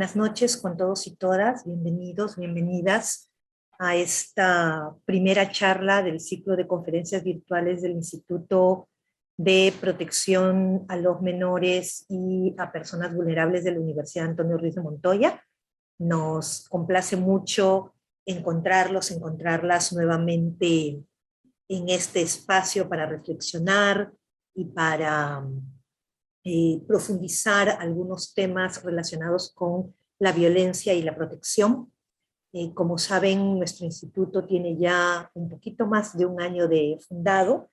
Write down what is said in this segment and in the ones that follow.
buenas noches con todos y todas. Bienvenidos, bienvenidas a esta primera charla del ciclo de conferencias virtuales del Instituto de Protección a los Menores y a Personas Vulnerables de la Universidad Antonio Ruiz de Montoya. Nos complace mucho encontrarlas nuevamente en este espacio para reflexionar y para profundizar algunos temas relacionados con la violencia y la protección. Como saben, nuestro instituto tiene ya un poquito más de un año de fundado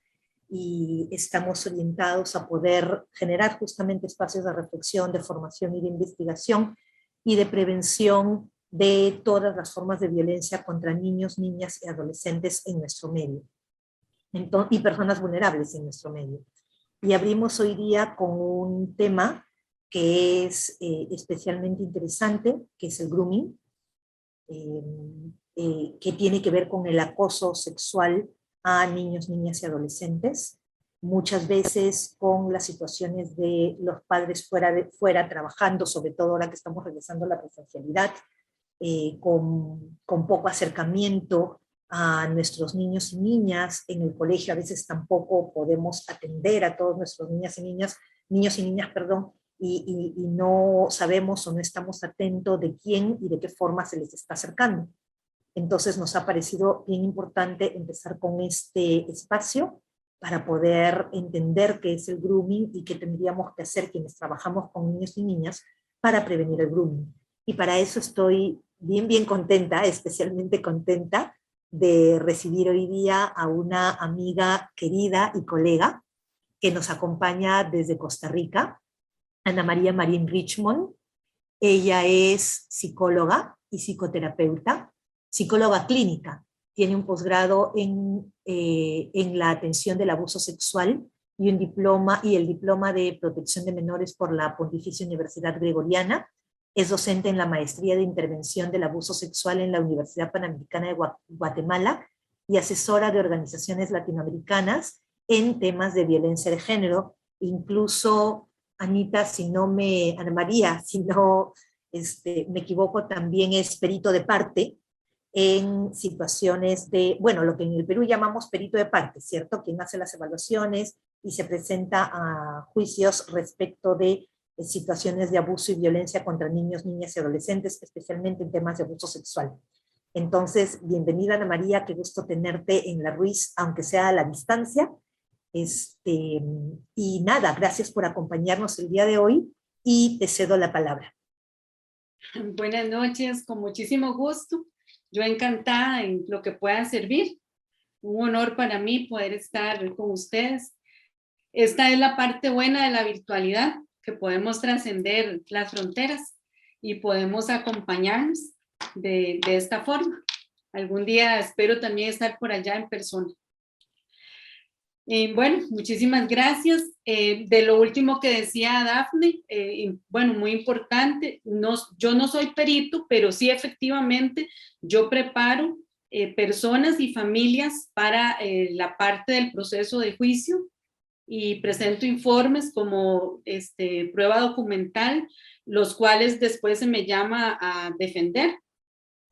y estamos orientados a poder generar justamente espacios de reflexión, de formación y de investigación y de prevención de todas las formas de violencia contra niños, niñas y adolescentes en nuestro medio, y personas vulnerables en nuestro medio. Y abrimos hoy día con un tema que es especialmente interesante, que es el grooming, que tiene que ver con el acoso sexual a niños, niñas y adolescentes, muchas veces con las situaciones de los padres fuera trabajando, sobre todo ahora que estamos regresando a la presencialidad, con poco acercamiento a nuestros niños y niñas. En el colegio a veces tampoco podemos atender a todos nuestros niños y niñas, y no sabemos o no estamos atentos de quién y de qué forma se les está acercando. Entonces nos ha parecido bien importante empezar con este espacio para poder entender qué es el grooming y qué tendríamos que hacer quienes trabajamos con niños y niñas para prevenir el grooming. Y para eso estoy bien contenta, especialmente contenta de recibir hoy día a una amiga querida y colega que nos acompaña desde Costa Rica, Ana María Marín Richmond. Ella es psicóloga y psicoterapeuta, psicóloga clínica. Tiene un posgrado en la atención del abuso sexual y el diploma de protección de menores por la Pontificia Universidad Gregoriana. Es docente en la maestría de intervención del abuso sexual en la Universidad Panamericana de Guatemala y asesora de organizaciones latinoamericanas en temas de violencia de género. Incluso, Ana María, si no me equivoco, también es perito de parte en situaciones de, bueno, lo que en el Perú llamamos perito de parte, ¿cierto? Quien hace las evaluaciones y se presenta a juicios respecto de situaciones de abuso y violencia contra niños, niñas y adolescentes, especialmente en temas de abuso sexual. Entonces, bienvenida Ana María, qué gusto tenerte en la Ruiz, aunque sea a la distancia. Y nada, gracias por acompañarnos el día de hoy y te cedo la palabra. Buenas noches, con muchísimo gusto. Yo encantada en lo que pueda servir. Un honor para mí poder estar con ustedes. Esta es la parte buena de la virtualidad, que podemos trascender las fronteras y podemos acompañarnos de esta forma. Algún día espero también estar por allá en persona. Bueno, muchísimas gracias. De lo último que decía Dafne, bueno, muy importante, yo no soy perito, pero sí efectivamente yo preparo personas y familias para la parte del proceso de juicio y presento informes como prueba documental, los cuales después se me llama a defender.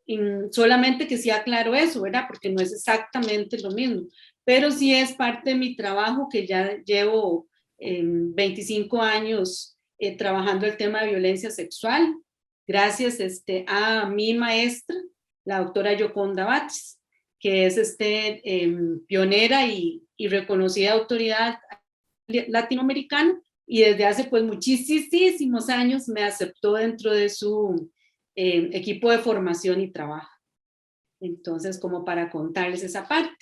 Y solamente que sí aclaro eso, ¿verdad? Porque no es exactamente lo mismo, pero sí es parte de mi trabajo que ya llevo 25 años trabajando el tema de violencia sexual, gracias a mi maestra, la doctora Yoconda Batres, que es pionera y reconocida autoridad latinoamericana, y desde hace pues muchísimos años me aceptó dentro de su equipo de formación y trabajo. Entonces, como para contarles esa parte.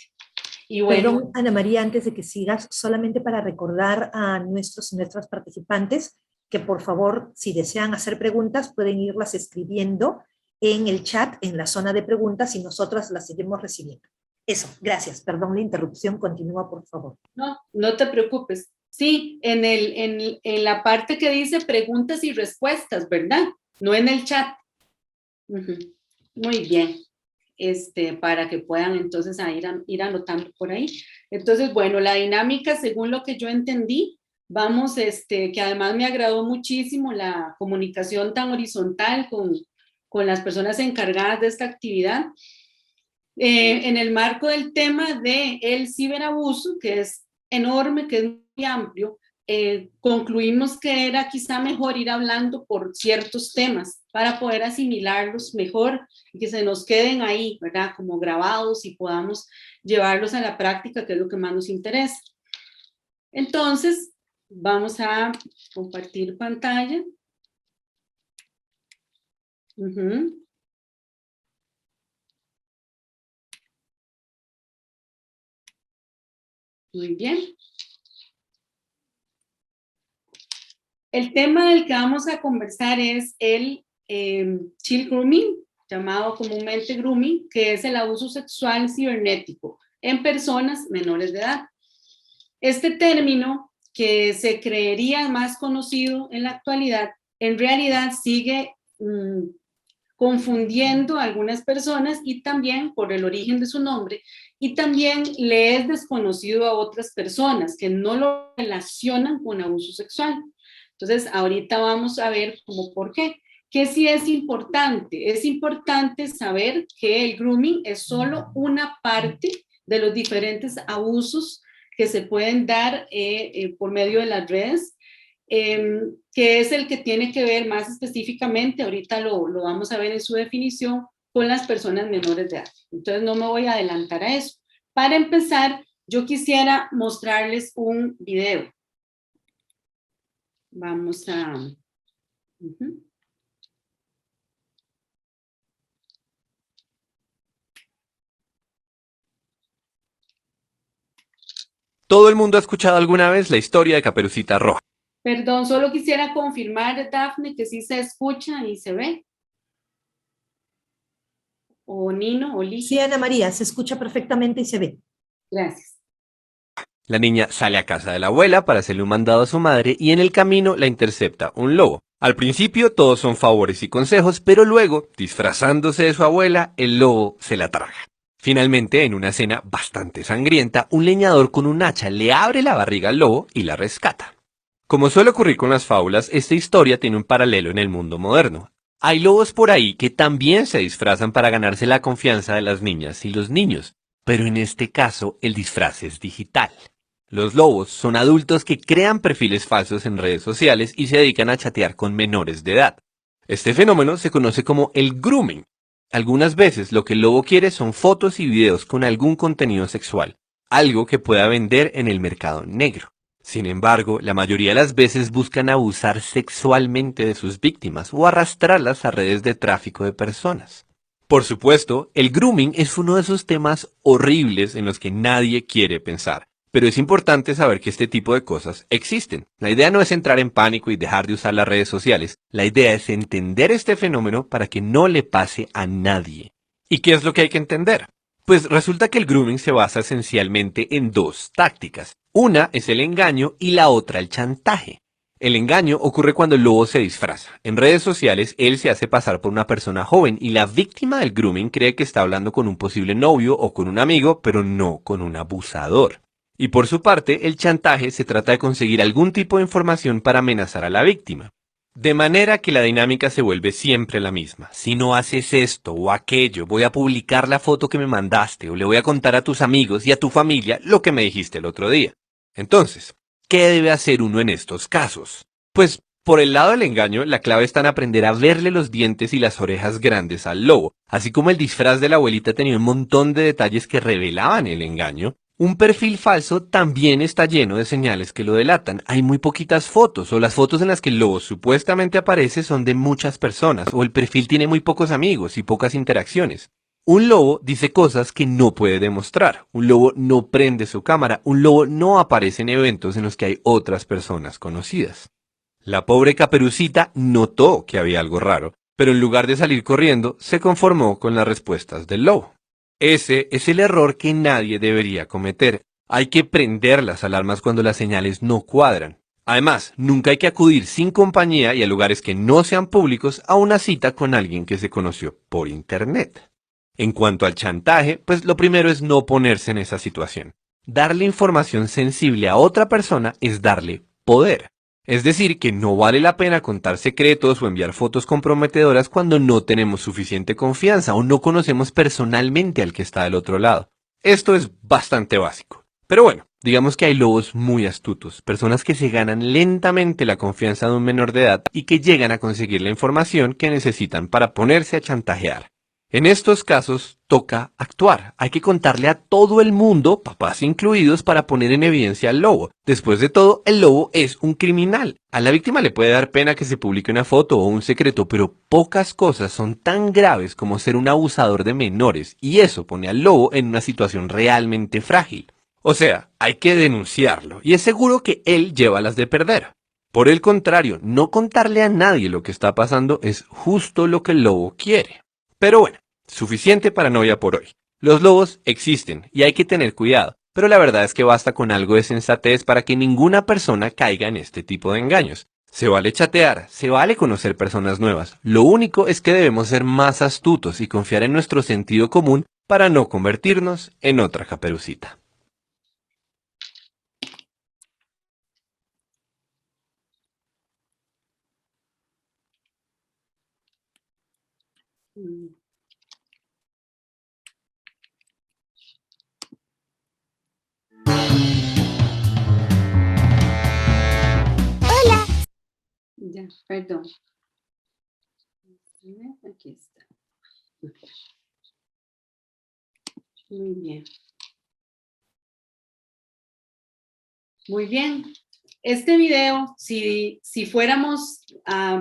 Y bueno, perdón, Ana María, antes de que sigas, solamente para recordar a nuestros y nuestras participantes que por favor, si desean hacer preguntas, pueden irlas escribiendo en el chat, en la zona de preguntas, y nosotras las seguimos recibiendo. Eso, gracias. Perdón la interrupción, continúa por favor. No te preocupes. Sí, en la parte que dice preguntas y respuestas, ¿verdad? No en el chat. Muy bien. Para que puedan entonces ir anotando por ahí. Entonces, bueno, la dinámica, según lo que yo entendí, vamos, que además me agradó muchísimo la comunicación tan horizontal con las personas encargadas de esta actividad. En el marco del tema del ciberabuso, que es enorme, que es muy amplio, concluimos que era quizá mejor ir hablando por ciertos temas para poder asimilarlos mejor y que se nos queden ahí, ¿verdad? Como grabados y podamos llevarlos a la práctica, que es lo que más nos interesa. Entonces, vamos a compartir pantalla. Muy bien. El tema del que vamos a conversar es el child grooming, llamado comúnmente grooming, que es el abuso sexual cibernético en personas menores de edad. Este término, que se creería más conocido en la actualidad, en realidad sigue confundiendo a algunas personas y también por el origen de su nombre, y también le es desconocido a otras personas que no lo relacionan con abuso sexual. Entonces, ahorita vamos a ver cómo por qué. ¿Qué sí es importante? Es importante saber que el grooming es solo una parte de los diferentes abusos que se pueden dar por medio de las redes, que es el que tiene que ver más específicamente, ahorita lo vamos a ver en su definición, con las personas menores de edad. Entonces no me voy a adelantar a eso. Para empezar, yo quisiera mostrarles un video. Vamos a... Todo el mundo ha escuchado alguna vez la historia de Caperucita Roja. Perdón, solo quisiera confirmar, Daphne, que sí se escucha y se ve. O Nino, o Liz. Sí, Ana María, se escucha perfectamente y se ve. Gracias. La niña sale a casa de la abuela para hacerle un mandado a su madre y en el camino la intercepta un lobo. Al principio todos son favores y consejos, pero luego, disfrazándose de su abuela, el lobo se la traga. Finalmente, en una escena bastante sangrienta, un leñador con un hacha le abre la barriga al lobo y la rescata. Como suele ocurrir con las fábulas, esta historia tiene un paralelo en el mundo moderno. Hay lobos por ahí que también se disfrazan para ganarse la confianza de las niñas y los niños, pero en este caso el disfraz es digital. Los lobos son adultos que crean perfiles falsos en redes sociales y se dedican a chatear con menores de edad. Este fenómeno se conoce como el grooming. Algunas veces lo que el lobo quiere son fotos y videos con algún contenido sexual, algo que pueda vender en el mercado negro. Sin embargo, la mayoría de las veces buscan abusar sexualmente de sus víctimas o arrastrarlas a redes de tráfico de personas. Por supuesto, el grooming es uno de esos temas horribles en los que nadie quiere pensar. Pero es importante saber que este tipo de cosas existen. La idea no es entrar en pánico y dejar de usar las redes sociales. La idea es entender este fenómeno para que no le pase a nadie. ¿Y qué es lo que hay que entender? Pues resulta que el grooming se basa esencialmente en dos tácticas. Una es el engaño y la otra el chantaje. El engaño ocurre cuando el lobo se disfraza. En redes sociales, él se hace pasar por una persona joven y la víctima del grooming cree que está hablando con un posible novio o con un amigo, pero no con un abusador. Y por su parte, el chantaje se trata de conseguir algún tipo de información para amenazar a la víctima. De manera que la dinámica se vuelve siempre la misma. Si no haces esto o aquello, voy a publicar la foto que me mandaste o le voy a contar a tus amigos y a tu familia lo que me dijiste el otro día. Entonces, ¿qué debe hacer uno en estos casos? Pues, por el lado del engaño, la clave está en aprender a verle los dientes y las orejas grandes al lobo. Así como el disfraz de la abuelita tenía un montón de detalles que revelaban el engaño, un perfil falso también está lleno de señales que lo delatan. Hay muy poquitas fotos, o las fotos en las que el lobo supuestamente aparece son de muchas personas, o el perfil tiene muy pocos amigos y pocas interacciones. Un lobo dice cosas que no puede demostrar. Un lobo no prende su cámara. Un lobo no aparece en eventos en los que hay otras personas conocidas. La pobre Caperucita notó que había algo raro, pero en lugar de salir corriendo, se conformó con las respuestas del lobo. Ese es el error que nadie debería cometer. Hay que prender las alarmas cuando las señales no cuadran. Además, nunca hay que acudir sin compañía y a lugares que no sean públicos a una cita con alguien que se conoció por internet. En cuanto al chantaje, pues lo primero es no ponerse en esa situación. Darle información sensible a otra persona es darle poder. Es decir, que no vale la pena contar secretos o enviar fotos comprometedoras cuando no tenemos suficiente confianza o no conocemos personalmente al que está del otro lado. Esto es bastante básico. Pero bueno, digamos que hay lobos muy astutos, personas que se ganan lentamente la confianza de un menor de edad y que llegan a conseguir la información que necesitan para ponerse a chantajear. En estos casos toca actuar, hay que contarle a todo el mundo, papás incluidos, para poner en evidencia al lobo. Después de todo, el lobo es un criminal. A la víctima le puede dar pena que se publique una foto o un secreto, pero pocas cosas son tan graves como ser un abusador de menores, y eso pone al lobo en una situación realmente frágil. O sea, hay que denunciarlo, y es seguro que él lleva las de perder. Por el contrario, no contarle a nadie lo que está pasando es justo lo que el lobo quiere. Pero bueno, suficiente paranoia por hoy. Los lobos existen y hay que tener cuidado, pero la verdad es que basta con algo de sensatez para que ninguna persona caiga en este tipo de engaños. Se vale chatear, se vale conocer personas nuevas. Lo único es que debemos ser más astutos y confiar en nuestro sentido común para no convertirnos en otra Caperucita. Mm. Ya, perdón. Aquí está. Muy bien. Muy bien. Este video, si fuéramos,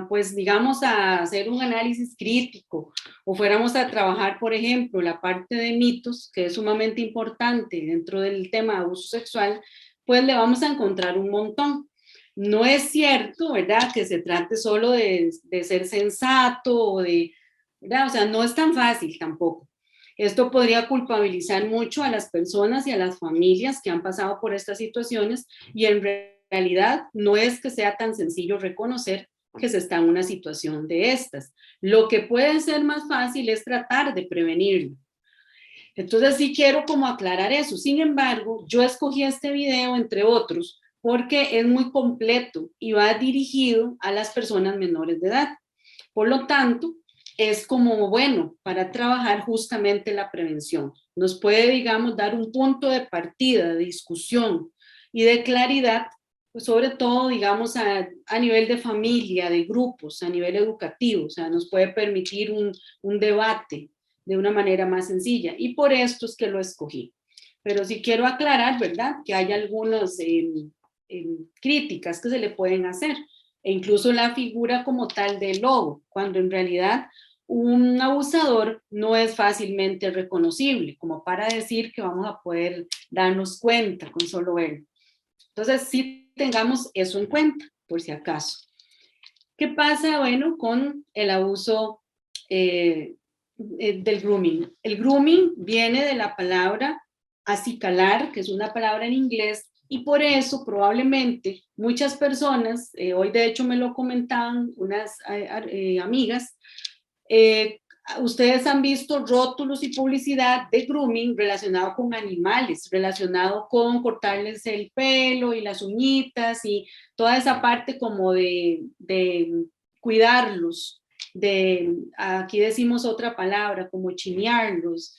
pues digamos, a hacer un análisis crítico o fuéramos a trabajar, por ejemplo, la parte de mitos, que es sumamente importante dentro del tema de abuso sexual, pues le vamos a encontrar un montón. No es cierto, ¿verdad?, que se trate solo de ser sensato o de, ¿verdad? O sea, no es tan fácil tampoco. Esto podría culpabilizar mucho a las personas y a las familias que han pasado por estas situaciones y en realidad no es que sea tan sencillo reconocer que se está en una situación de estas. Lo que puede ser más fácil es tratar de prevenirlo. Entonces sí quiero como aclarar eso. Sin embargo, yo escogí este video, entre otros, porque es muy completo y va dirigido a las personas menores de edad. Por lo tanto, es como bueno para trabajar justamente la prevención. Nos puede, digamos, dar un punto de partida, de discusión y de claridad, pues sobre todo, digamos, a nivel de familia, de grupos, a nivel educativo. O sea, nos puede permitir un debate de una manera más sencilla. Y por esto es que lo escogí. Pero sí quiero aclarar, ¿verdad?, que hay algunas críticas que se le pueden hacer. E incluso la figura como tal del lobo, cuando en realidad un abusador no es fácilmente reconocible, como para decir que vamos a poder darnos cuenta con solo verlo. Entonces, sí tengamos eso en cuenta, por si acaso. ¿Qué pasa, bueno, con el abuso del grooming? El grooming viene de la palabra acicalar, que es una palabra en inglés, y por eso probablemente muchas personas, hoy de hecho me lo comentaban unas amigas, ustedes han visto rótulos y publicidad de grooming relacionado con animales, relacionado con cortarles el pelo y las uñitas y toda esa parte como de cuidarlos, aquí decimos otra palabra, como chinearlos.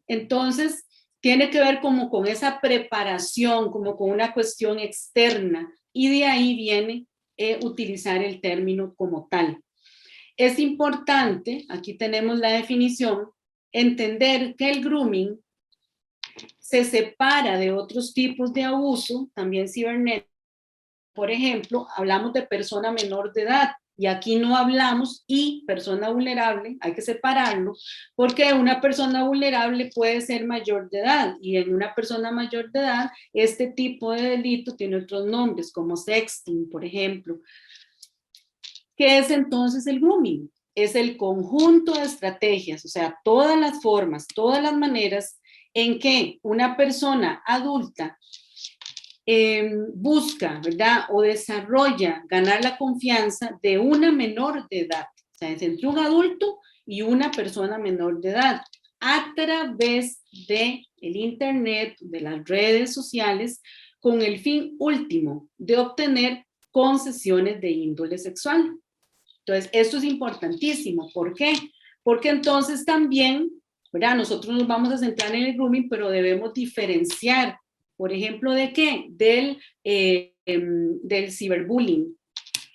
Entonces, tiene que ver como con esa preparación, como con una cuestión externa, y de ahí viene utilizar el término como tal. Es importante, aquí tenemos la definición, entender que el grooming se separa de otros tipos de abuso, también cibernético. Por ejemplo, hablamos de persona menor de edad y aquí no hablamos y persona vulnerable, hay que separarlo, porque una persona vulnerable puede ser mayor de edad y en una persona mayor de edad este tipo de delito tiene otros nombres como sexting, por ejemplo. ¿Qué es entonces el grooming? Es el conjunto de estrategias, o sea, todas las formas, todas las maneras en que una persona adulta busca, ¿verdad? O desarrolla ganar la confianza de una menor de edad. O sea, es entre un adulto y una persona menor de edad a través de el internet, de las redes sociales, con el fin último de obtener concesiones de índole sexual. Entonces, esto es importantísimo. ¿Por qué? Porque entonces también, ¿verdad? Nosotros nos vamos a centrar en el grooming, pero debemos diferenciar, por ejemplo, ¿de qué? Del ciberbullying.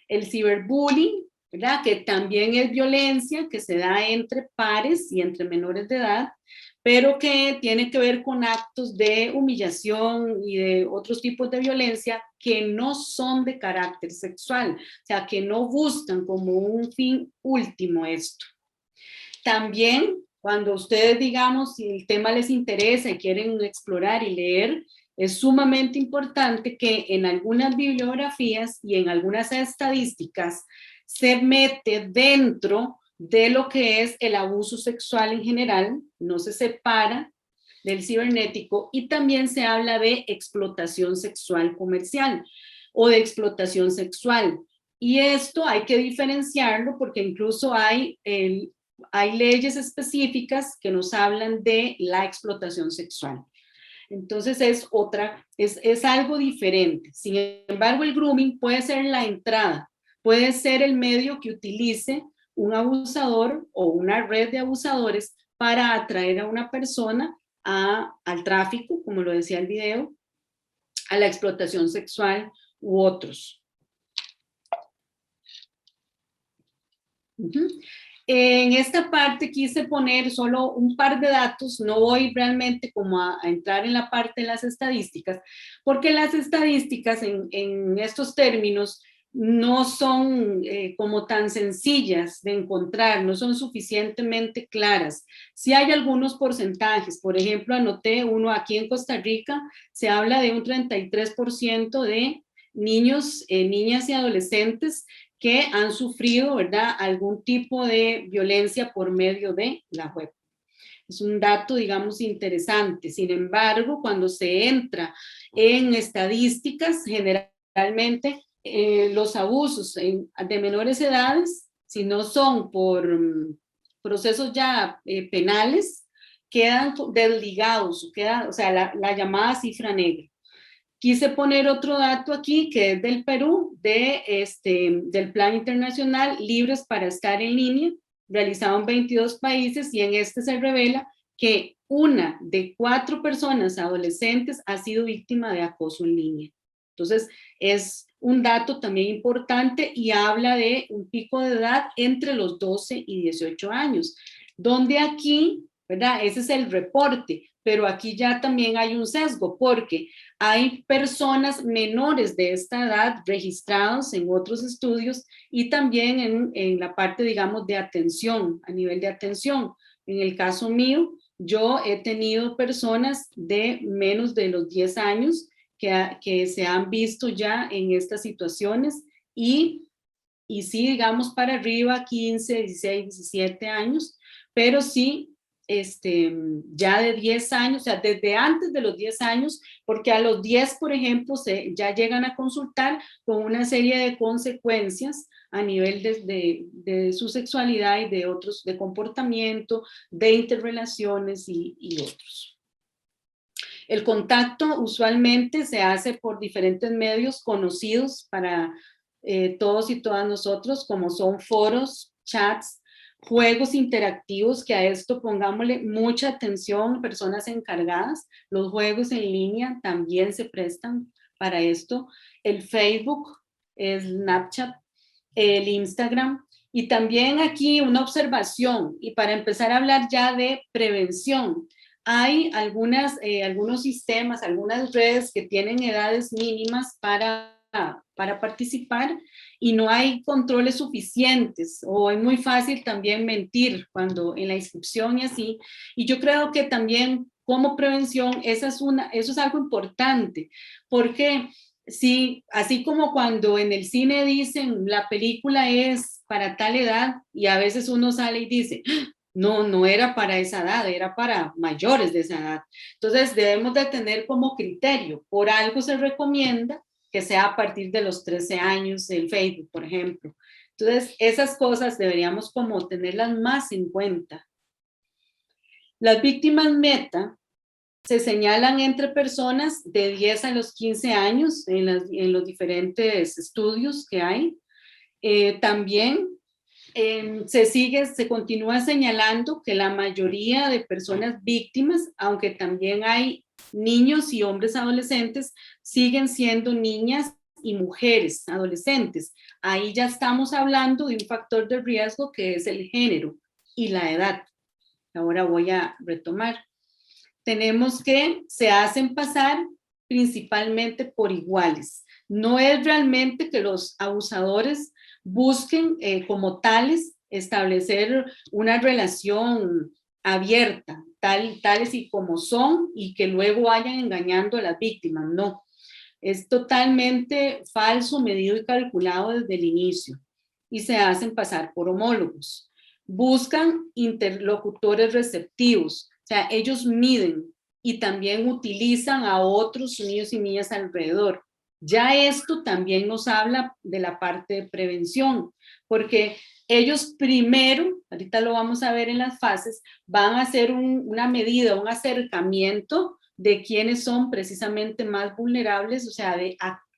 El ciberbullying, ¿verdad? Que también es violencia que se da entre pares y entre menores de edad, pero que tiene que ver con actos de humillación y de otros tipos de violencia que no son de carácter sexual, o sea, que no buscan como un fin último esto. También, cuando ustedes, digamos, si el tema les interesa y quieren explorar y leer, es sumamente importante que en algunas bibliografías y en algunas estadísticas se mete dentro de lo que es el abuso sexual en general, no se separa del cibernético, y también se habla de explotación sexual comercial o de explotación sexual. Y esto hay que diferenciarlo porque incluso hay leyes específicas que nos hablan de la explotación sexual. Entonces es algo diferente. Sin embargo, el grooming puede ser la entrada, puede ser el medio que utilice un abusador o una red de abusadores para atraer a una persona al tráfico, como lo decía el video, a la explotación sexual u otros. En esta parte quise poner solo un par de datos, no voy realmente como a entrar en la parte de las estadísticas, porque las estadísticas en estos términos no son como tan sencillas de encontrar, no son suficientemente claras. Sí hay algunos porcentajes, por ejemplo, anoté uno aquí en Costa Rica, se habla de un 33% de niños, niñas y adolescentes que han sufrido, ¿verdad?, algún tipo de violencia por medio de la web. Es un dato, digamos, interesante. Sin embargo, cuando se entra en estadísticas, generalmente los abusos de menores edades, si no son por procesos ya penales, quedan desligados, o sea, la llamada cifra negra. Quise poner otro dato aquí que es del Perú, del Plan Internacional Libres para Estar en Línea, realizado en 22 países, y en este se revela que 1 de 4 personas adolescentes ha sido víctima de acoso en línea. Entonces, es un dato también importante y habla de un pico de edad entre los 12 y 18 años, donde aquí, ¿verdad? Ese es el reporte, pero aquí ya también hay un sesgo porque hay personas menores de esta edad registrados en otros estudios y también en la parte, digamos, de atención, a nivel de atención. En el caso mío, yo he tenido personas de menos de los 10 años que se han visto ya en estas situaciones y sí, digamos, para arriba, 15, 16, 17 años, pero sí, ya de 10 años, o sea, desde antes de los 10 años, porque a los 10, por ejemplo, ya llegan a consultar con una serie de consecuencias a nivel de su sexualidad y de otros, de comportamiento, de interrelaciones y otros. El contacto usualmente se hace por diferentes medios conocidos para todos y todas nosotros, como son foros, chats, juegos interactivos, que a esto pongámosle mucha atención, personas encargadas. Los juegos en línea también se prestan para esto. El Facebook, el Snapchat, el Instagram. Y también aquí una observación, y para empezar a hablar ya de prevención. Hay algunos sistemas, algunas redes que tienen edades mínimas para participar y no hay controles suficientes, o es muy fácil también mentir cuando en la inscripción y así. Y yo creo que también como prevención eso es algo importante, porque sí, así como cuando en el cine dicen la película es para tal edad y a veces uno sale y dice, no era para esa edad, era para mayores de esa edad. Entonces debemos de tener como criterio, por algo se recomienda que sea a partir de los 13 años el Facebook, por ejemplo. Entonces esas cosas deberíamos como tenerlas más en cuenta. Las víctimas meta se señalan entre personas de 10 a los 15 años en los diferentes estudios que hay. También se continúa señalando que la mayoría de personas víctimas, aunque también hay niños y hombres adolescentes, siguen siendo niñas y mujeres adolescentes. Ahí ya estamos hablando de un factor de riesgo que es el género y la edad. Ahora voy a retomar. Tenemos que se hacen pasar principalmente por iguales. No es realmente que los abusadores busquen como tales establecer una relación abierta, tales y como son, y que luego vayan engañando a las víctimas. No, es totalmente falso, medido y calculado desde el inicio, y se hacen pasar por homólogos. Buscan interlocutores receptivos, o sea, ellos miden y también utilizan a otros niños y niñas alrededor. Ya esto también nos habla de la parte de prevención, porque ellos primero, ahorita lo vamos a ver en las fases, van a hacer una medida, un acercamiento de quiénes son precisamente más vulnerables, o sea,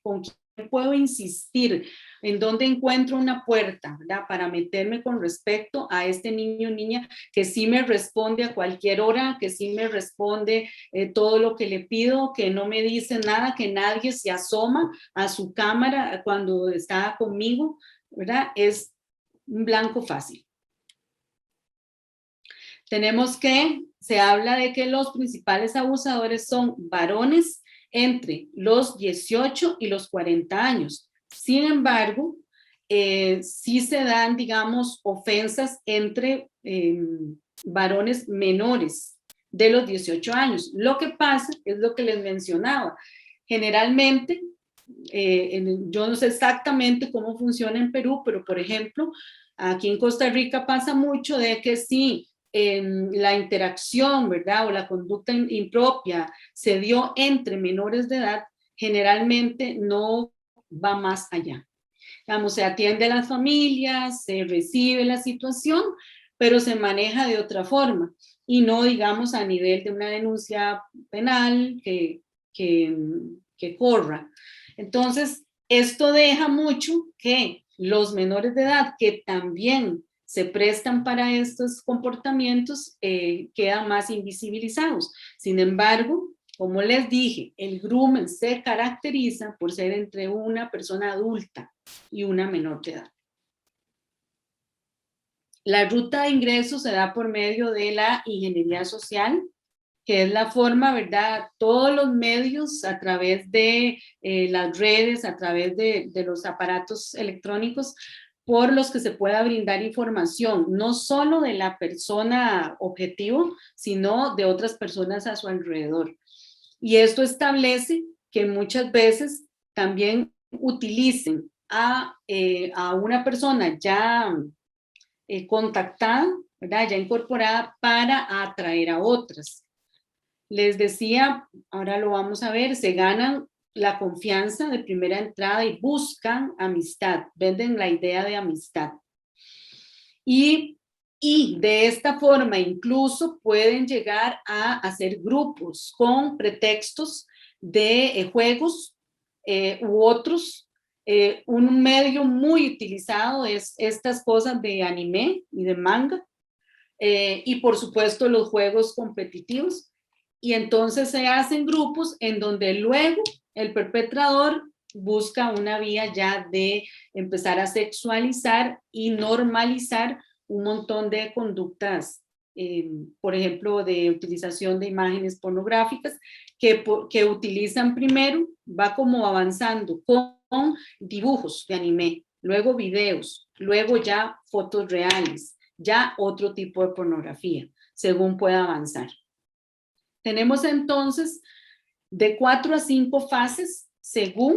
con quién puedo insistir, en dónde encuentro una puerta, ¿verdad? Para meterme con respecto a este niño o niña que sí me responde a cualquier hora, que sí me responde todo lo que le pido, que no me dice nada, que nadie se asoma a su cámara cuando está conmigo, ¿verdad? Es un blanco fácil. Se habla de que los principales abusadores son varones entre los 18 y los 40 años. Sin embargo, sí se dan, digamos, ofensas entre varones menores de los 18 años. Lo que pasa es lo que les mencionaba. Generalmente, yo no sé exactamente cómo funciona en Perú, pero por ejemplo, aquí en Costa Rica pasa mucho de que sí, la interacción, ¿verdad? O la conducta impropia se dio entre menores de edad, generalmente no va más allá. Digamos, se atiende a las familias, se recibe la situación, pero se maneja de otra forma y no, digamos, a nivel de una denuncia penal que corra. Entonces, esto deja mucho que los menores de edad que también se prestan para estos comportamientos quedan más invisibilizados. Sin embargo, como les dije, el grooming se caracteriza por ser entre una persona adulta y una menor de edad. La ruta de ingreso se da por medio de la ingeniería social, que es la forma, ¿verdad? Todos los medios a través de las redes, a través de los aparatos electrónicos, por los que se pueda brindar información, no solo de la persona objetivo, sino de otras personas a su alrededor. Y esto establece que muchas veces también utilicen a una persona ya contactada, ¿verdad? Ya incorporada para atraer a otras. Les decía, ahora lo vamos a ver, se ganan la confianza de primera entrada y buscan amistad, venden la idea de amistad. Y de esta forma incluso pueden llegar a hacer grupos con pretextos de juegos u otros. Un medio muy utilizado es estas cosas de anime y de manga y por supuesto los juegos competitivos. Y entonces se hacen grupos en donde luego el perpetrador busca una vía ya de empezar a sexualizar y normalizar un montón de conductas, por ejemplo, de utilización de imágenes pornográficas que utilizan primero, va como avanzando con dibujos de anime, luego videos, luego ya fotos reales, ya otro tipo de pornografía, según pueda avanzar. Tenemos entonces de 4 a 5 fases según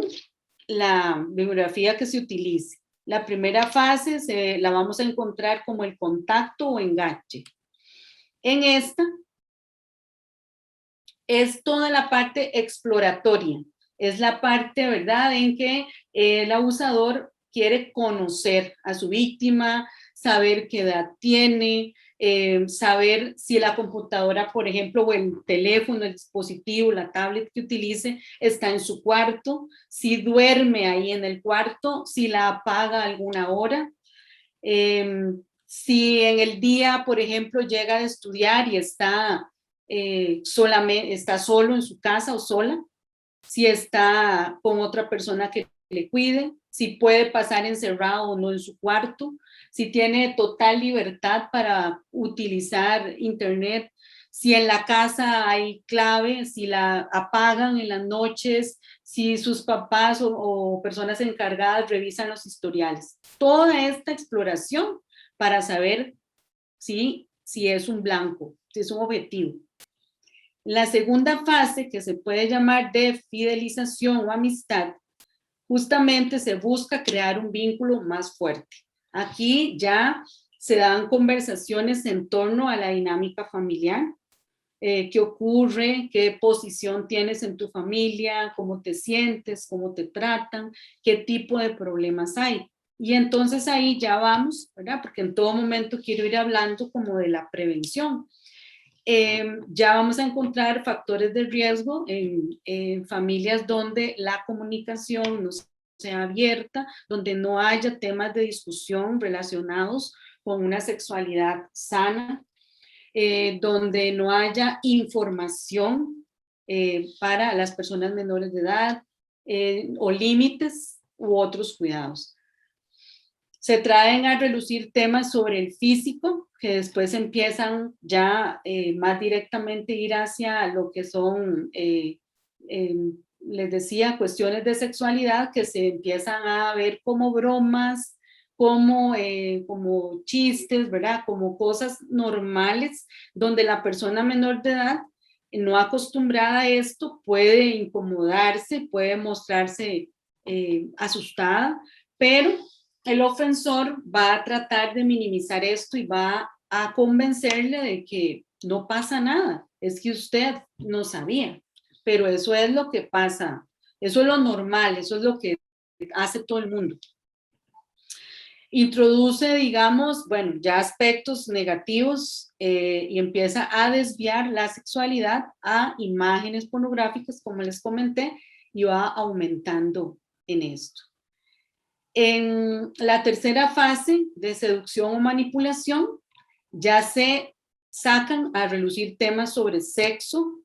la bibliografía que se utilice. La primera fase la vamos a encontrar como el contacto o enganche. En esta es toda la parte exploratoria, es la parte, ¿verdad?, en que el abusador quiere conocer a su víctima, saber qué edad tiene, saber si la computadora, por ejemplo, o el teléfono, el dispositivo, la tablet que utilice está en su cuarto, si duerme ahí en el cuarto, si la apaga a alguna hora, si en el día, por ejemplo, llega a estudiar y está, está solo en su casa o sola, si está con otra persona que le cuide, si puede pasar encerrado o no en su cuarto, si tiene total libertad para utilizar internet, si en la casa hay clave, si la apagan en las noches, si sus papás o personas encargadas revisan los historiales. Toda esta exploración para saber si es un blanco, si es un objetivo. La segunda fase, que se puede llamar de fidelización o amistad, justamente se busca crear un vínculo más fuerte. Aquí ya se dan conversaciones en torno a la dinámica familiar, qué ocurre, qué posición tienes en tu familia, cómo te sientes, cómo te tratan, qué tipo de problemas hay. Y entonces ahí ya vamos, ¿verdad? Porque en todo momento quiero ir hablando como de la prevención. Ya vamos a encontrar factores de riesgo en familias donde la comunicación no sea abierta, donde no haya temas de discusión relacionados con una sexualidad sana, donde no haya información para las personas menores de edad o límites u otros cuidados. Se traen a relucir temas sobre el físico, que después empiezan ya más directamente a ir hacia lo que son, les decía, cuestiones de sexualidad que se empiezan a ver como bromas, como chistes, ¿verdad? Como cosas normales, donde la persona menor de edad, no acostumbrada a esto, puede incomodarse, puede mostrarse asustada, pero el ofensor va a tratar de minimizar esto y va a convencerle de que no pasa nada, es que usted no sabía, pero eso es lo que pasa, eso es lo normal, eso es lo que hace todo el mundo. Introduce, digamos, bueno, ya aspectos negativos y empieza a desviar la sexualidad a imágenes pornográficas, como les comenté, y va aumentando en esto. En la tercera fase de seducción o manipulación, ya se sacan a relucir temas sobre sexo,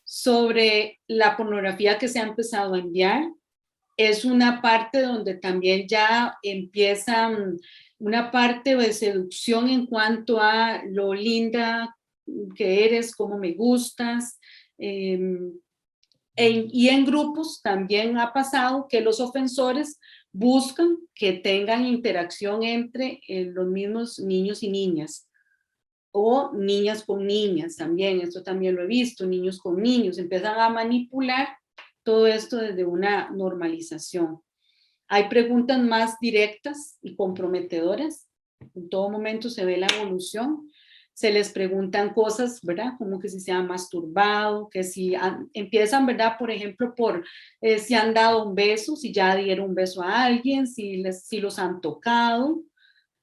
sobre la pornografía que se ha empezado a enviar. Es una parte donde también ya empieza una parte de seducción en cuanto a lo linda que eres, cómo me gustas. Y en grupos también ha pasado que los ofensores buscan que tengan interacción entre los mismos niños y niñas, o niñas con niñas también, esto también lo he visto, niños con niños, empiezan a manipular todo esto desde una normalización. Hay preguntas más directas y comprometedoras, en todo momento se ve la evolución. Se les preguntan cosas, ¿verdad? Como que si se han masturbado, que si empiezan, ¿verdad? Por ejemplo, por si han dado un beso, si ya dieron un beso a alguien, si los han tocado,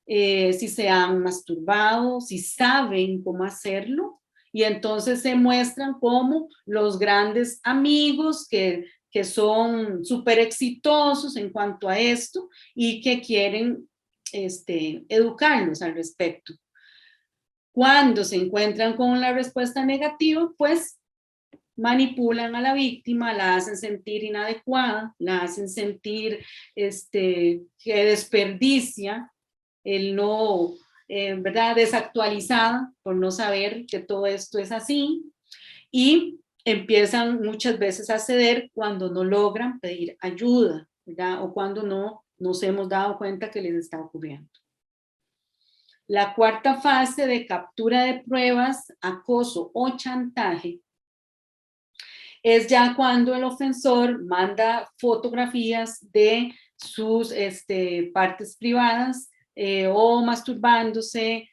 si se han masturbado, si saben cómo hacerlo. Y entonces se muestran como los grandes amigos que son súper exitosos en cuanto a esto y que quieren educarlos al respecto. Cuando se encuentran con la respuesta negativa, pues manipulan a la víctima, la hacen sentir inadecuada, la hacen sentir que desperdicia el no, ¿verdad? Desactualizada por no saber que todo esto es así, y empiezan muchas veces a ceder cuando no logran pedir ayuda, ¿verdad? O cuando no nos hemos dado cuenta que les está ocurriendo. La cuarta fase de captura de pruebas, acoso o chantaje es ya cuando el ofensor manda fotografías de sus partes privadas o masturbándose,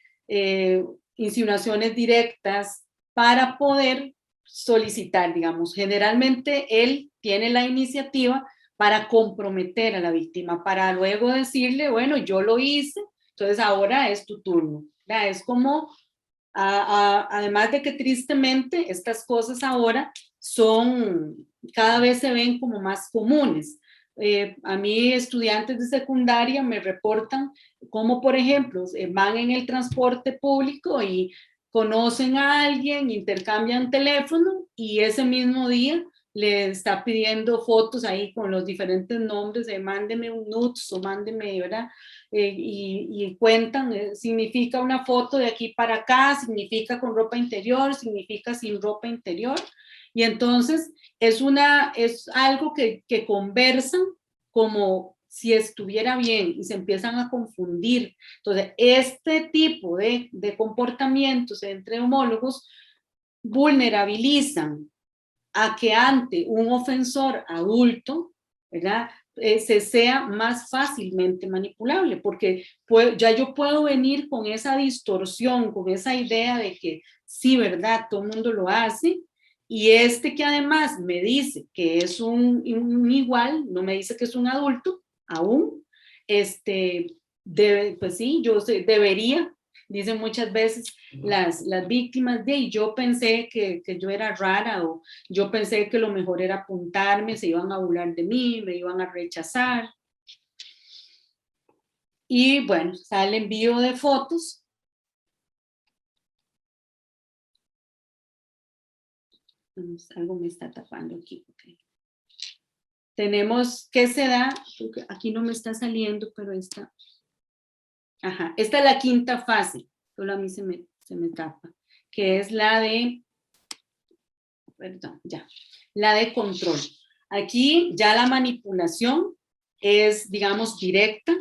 insinuaciones directas para poder solicitar, digamos. Generalmente él tiene la iniciativa para comprometer a la víctima, para luego decirle, bueno, yo lo hice entonces ahora es tu turno, ¿verdad? Es como, además de que tristemente estas cosas ahora cada vez se ven como más comunes. A mí estudiantes de secundaria me reportan como, por ejemplo, van en el transporte público y conocen a alguien, intercambian teléfono y ese mismo día le está pidiendo fotos ahí con los diferentes nombres de mándeme un nudes o mándeme, ¿verdad? Y cuentan, significa una foto de aquí para acá, significa con ropa interior, significa sin ropa interior. Y entonces es algo que conversan como si estuviera bien y se empiezan a confundir. Entonces, este tipo de comportamientos entre homólogos vulnerabilizan a que ante un ofensor adulto, ¿verdad? Se sea más fácilmente manipulable, porque ya yo puedo venir con esa distorsión, con esa idea de que sí, ¿verdad? Todo el mundo lo hace, y que además me dice que es un igual, no me dice que es un adulto, aún, pues sí, debería, dicen muchas veces las víctimas y yo pensé que yo era rara, o yo pensé que lo mejor era apuntarme, se iban a burlar de mí, me iban a rechazar. Y bueno, está el envío de fotos. Algo me está tapando aquí. Okay. Tenemos que se da, aquí no me está saliendo, pero esta. Ajá, esta es la quinta fase, solo a mí se me tapa, que es la de, perdón, ya, la de control. Aquí ya la manipulación es, digamos, directa.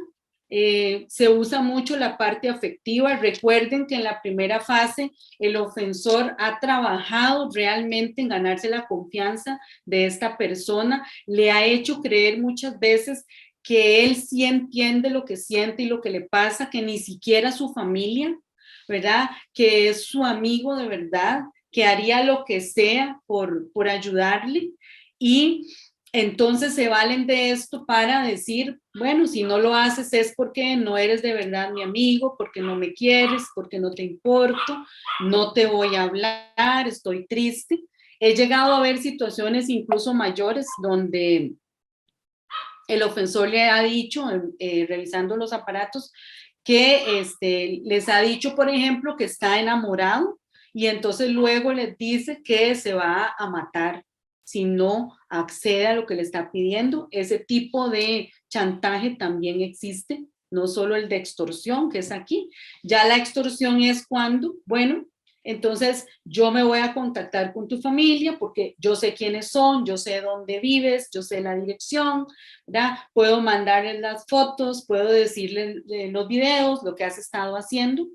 Se usa mucho la parte afectiva. Recuerden que en la primera fase el ofensor ha trabajado realmente en ganarse la confianza de esta persona, le ha hecho creer muchas veces que él sí entiende lo que siente y lo que le pasa, que ni siquiera su familia, ¿verdad? Que es su amigo de verdad, que haría lo que sea por ayudarle, y entonces se valen de esto para decir, bueno, si no lo haces es porque no eres de verdad mi amigo, porque no me quieres, porque no te importo, no te voy a hablar, estoy triste. He llegado a ver situaciones incluso mayores donde el ofensor le ha dicho, revisando los aparatos, que les ha dicho, por ejemplo, que está enamorado, y entonces luego les dice que se va a matar si no accede a lo que le está pidiendo. Ese tipo de chantaje también existe, no solo el de extorsión, que es aquí. Ya la extorsión es cuando, bueno, entonces yo me voy a contactar con tu familia porque yo sé quiénes son, yo sé dónde vives, yo sé la dirección, ¿verdad? Puedo mandarles las fotos, puedo decirles los videos, lo que has estado haciendo.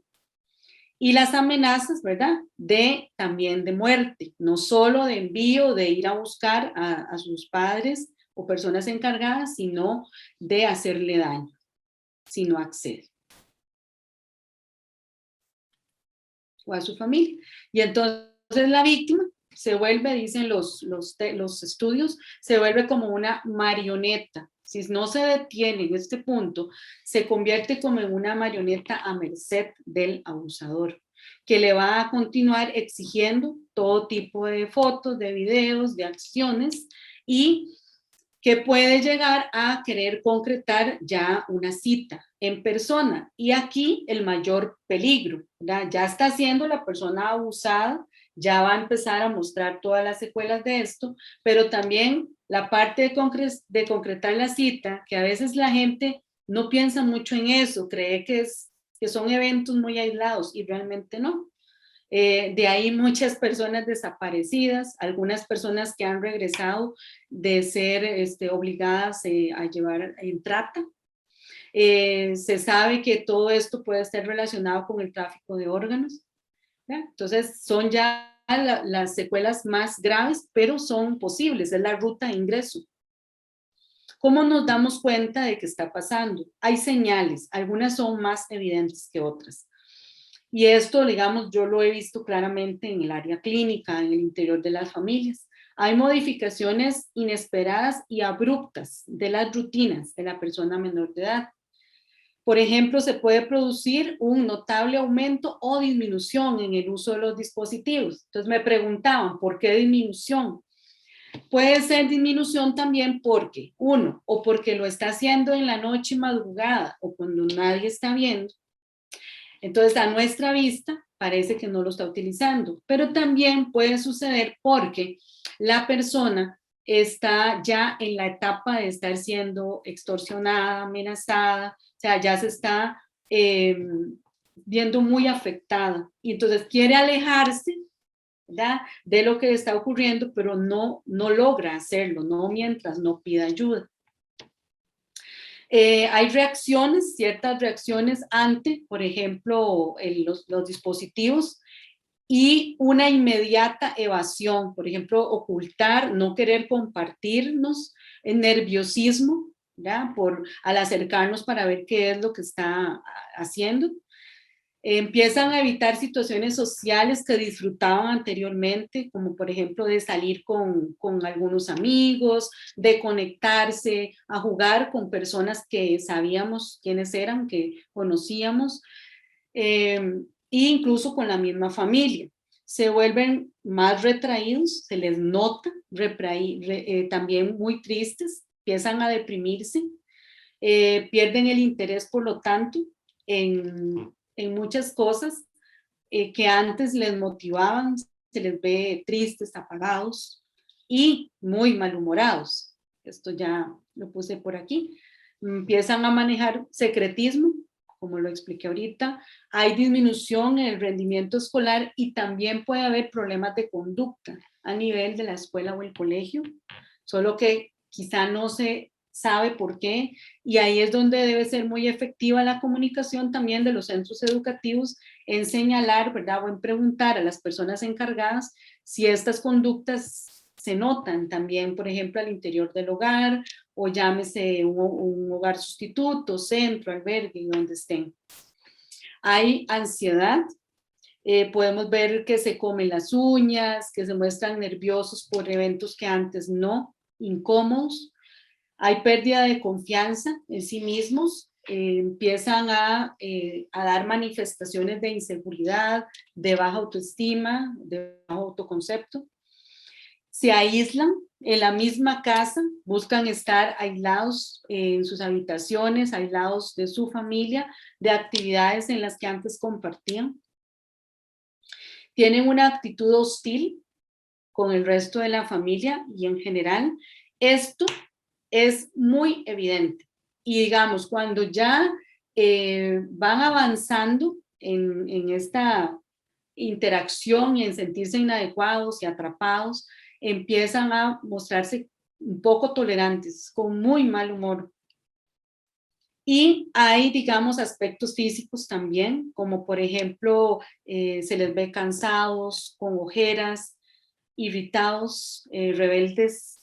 Y las amenazas, ¿verdad? También de muerte, no solo de envío, de ir a buscar a sus padres o personas encargadas, sino de hacerle daño si no accede. O a su familia. Y entonces la víctima se vuelve, dicen los estudios, se vuelve como una marioneta. Si no se detiene en este punto, se convierte como en una marioneta a merced del abusador, que le va a continuar exigiendo todo tipo de fotos, de videos, de acciones, y que puede llegar a querer concretar ya una cita en persona. Y aquí el mayor peligro, ¿verdad? Ya está siendo la persona abusada, ya va a empezar a mostrar todas las secuelas de esto, pero también la parte de concretar la cita, que a veces la gente no piensa mucho en eso, cree que son eventos muy aislados, y realmente no. De ahí muchas personas desaparecidas, algunas personas que han regresado de ser obligadas a llevar en trata. Se sabe que todo esto puede estar relacionado con el tráfico de órganos, ¿verdad? Entonces son ya las secuelas más graves, pero son posibles, es la ruta de ingreso. ¿Cómo nos damos cuenta de que está pasando? Hay señales, algunas son más evidentes que otras. Y esto, digamos, yo lo he visto claramente en el área clínica, en el interior de las familias. Hay modificaciones inesperadas y abruptas de las rutinas de la persona menor de edad. Por ejemplo, se puede producir un notable aumento o disminución en el uso de los dispositivos. Entonces me preguntaban, ¿por qué disminución? Puede ser disminución también porque, uno, o porque lo está haciendo en la noche madrugada o cuando nadie está viendo. Entonces, a nuestra vista parece que no lo está utilizando, pero también puede suceder porque la persona está ya en la etapa de estar siendo extorsionada, amenazada, o sea, ya se está viendo muy afectada y entonces quiere alejarse, ¿verdad?, de lo que está ocurriendo, pero no logra hacerlo, no mientras no pida ayuda. Hay reacciones, ciertas reacciones ante, por ejemplo, los dispositivos y una inmediata evasión, por ejemplo, ocultar, no querer compartirnos, el nerviosismo, ¿ya?, al acercarnos para ver qué es lo que está haciendo. Empiezan a evitar situaciones sociales que disfrutaban anteriormente, como por ejemplo de salir con algunos amigos, de conectarse, a jugar con personas que sabíamos quiénes eran, que conocíamos, e incluso con la misma familia. Se vuelven más retraídos, se les nota también muy tristes, empiezan a deprimirse, pierden el interés, por lo tanto, en muchas cosas que antes les motivaban, se les ve tristes, apagados y muy malhumorados. Esto ya lo puse por aquí. Empiezan a manejar secretismo, como lo expliqué ahorita. Hay disminución en el rendimiento escolar y también puede haber problemas de conducta a nivel de la escuela o el colegio, solo que quizá no se sabe por qué, y ahí es donde debe ser muy efectiva la comunicación también de los centros educativos en señalar, ¿verdad?, o en preguntar a las personas encargadas si estas conductas se notan también, por ejemplo, al interior del hogar, o llámese un hogar sustituto, centro, albergue, donde estén. Hay ansiedad, podemos ver que se comen las uñas, que se muestran nerviosos por eventos que antes no, incómodos. Hay pérdida de confianza en sí mismos, empiezan a dar manifestaciones de inseguridad, de baja autoestima, de bajo autoconcepto. Se aíslan en la misma casa, buscan estar aislados en sus habitaciones, aislados de su familia, de actividades en las que antes compartían. Tienen una actitud hostil con el resto de la familia y en general. Esto es muy evidente. Y digamos, cuando ya van avanzando en esta interacción y en sentirse inadecuados y atrapados, empiezan a mostrarse un poco tolerantes, con muy mal humor. Y hay, digamos, aspectos físicos también, como por ejemplo, se les ve cansados, con ojeras, irritados, rebeldes,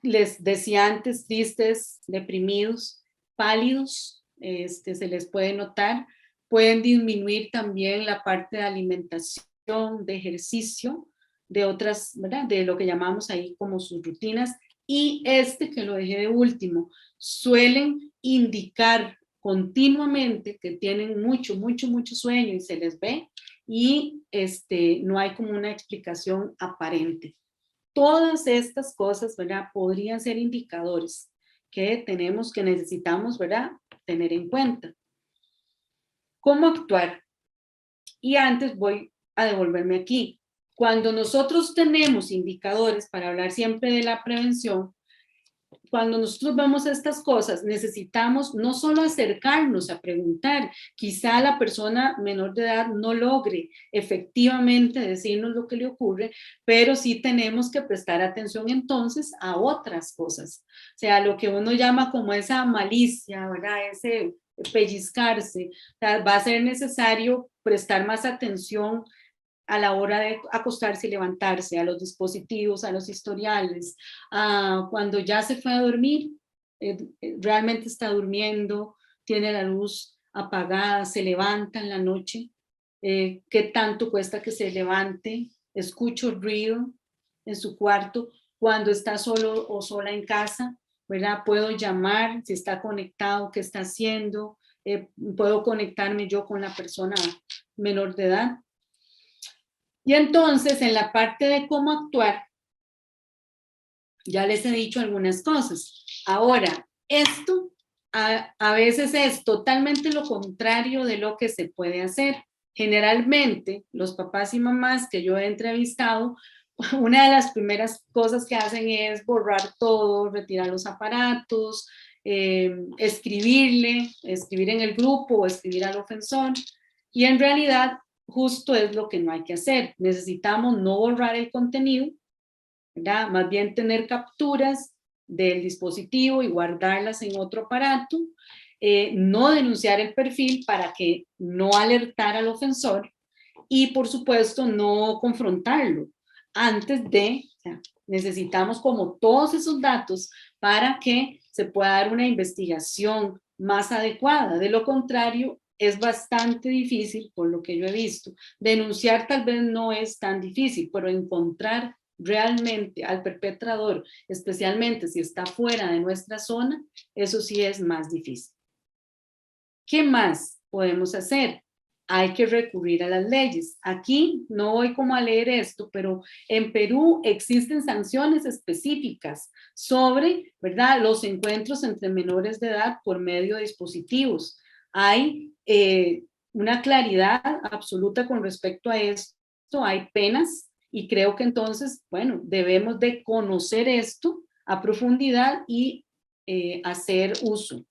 les decía antes, tristes, deprimidos, pálidos, se les puede notar. Pueden disminuir también la parte de alimentación, de ejercicio, de otras, ¿verdad?, de lo que llamamos ahí como sus rutinas. Y que lo dejé de último, suelen indicar continuamente que tienen mucho sueño y se les ve, y no hay como una explicación aparente. Todas estas cosas, ¿verdad?, podrían ser indicadores que necesitamos, ¿verdad?, tener en cuenta. ¿Cómo actuar? Y antes voy a devolverme aquí. Cuando nosotros tenemos indicadores, para hablar siempre de la prevención, cuando nosotros vemos estas cosas, necesitamos no solo acercarnos a preguntar, quizá la persona menor de edad no logre efectivamente decirnos lo que le ocurre, pero sí tenemos que prestar atención entonces a otras cosas. O sea, lo que uno llama como esa malicia, ¿verdad?, ese pellizcarse. O sea, va a ser necesario prestar más atención a la hora de acostarse y levantarse, a los dispositivos, a los historiales, cuando ya se fue a dormir, realmente está durmiendo, tiene la luz apagada, se levanta en la noche, qué tanto cuesta que se levante, escucho ruido en su cuarto, cuando está solo o sola en casa, ¿verdad? Puedo llamar si está conectado, qué está haciendo, puedo conectarme yo con la persona menor de edad. Y entonces, en la parte de cómo actuar, ya les he dicho algunas cosas. Ahora, esto a veces es totalmente lo contrario de lo que se puede hacer. Generalmente, los papás y mamás que yo he entrevistado, una de las primeras cosas que hacen es borrar todo, retirar los aparatos, escribir en el grupo o escribir al ofensor. Y en realidad, justo es lo que no hay que hacer. Necesitamos no borrar el contenido, ¿verdad? Más bien tener capturas del dispositivo y guardarlas en otro aparato, no denunciar el perfil para que no alertar al ofensor y por supuesto no confrontarlo antes de, o sea, necesitamos como todos esos datos para que se pueda dar una investigación más adecuada. De lo contrario, es bastante difícil, por lo que yo he visto. Denunciar tal vez no es tan difícil, pero encontrar realmente al perpetrador, especialmente si está fuera de nuestra zona, eso sí es más difícil. ¿Qué más podemos hacer? Hay que recurrir a las leyes. Aquí no voy como a leer esto, pero en Perú existen sanciones específicas sobre, ¿verdad?, los encuentros entre menores de edad por medio de dispositivos. Hay una claridad absoluta con respecto a esto, hay penas y creo que entonces, bueno, debemos de conocer esto a profundidad y hacer uso.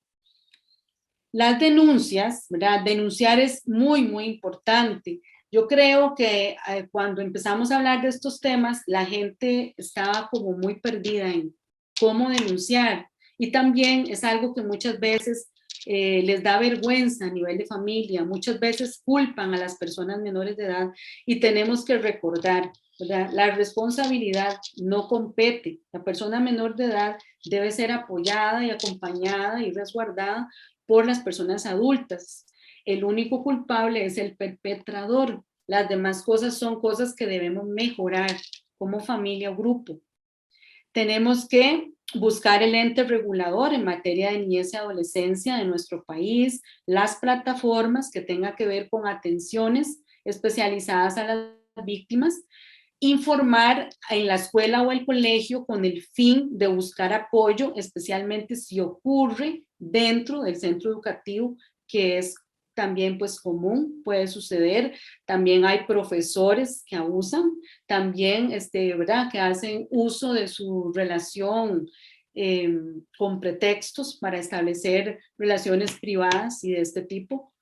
Las denuncias, ¿verdad? Denunciar es muy, muy importante. Yo creo que cuando empezamos a hablar de estos temas, la gente estaba como muy perdida en cómo denunciar. Y también es algo que muchas veces les da vergüenza a nivel de familia. Muchas veces culpan a las personas menores de edad y tenemos que recordar, ¿verdad? La responsabilidad no compete. La persona menor de edad debe ser apoyada y acompañada y resguardada por las personas adultas. El único culpable es el perpetrador. Las demás cosas son cosas que debemos mejorar como familia o grupo. Tenemos que buscar el ente regulador en materia de niñez y adolescencia de nuestro país, las plataformas que tengan que ver con atenciones especializadas a las víctimas, informar en la escuela o el colegio con el fin de buscar apoyo, especialmente si ocurre dentro del centro educativo, que es también pues común, puede suceder. También hay profesores que abusan, también ¿verdad?, que hacen uso de su relación con pretextos para establecer relaciones privadas y de este tipo.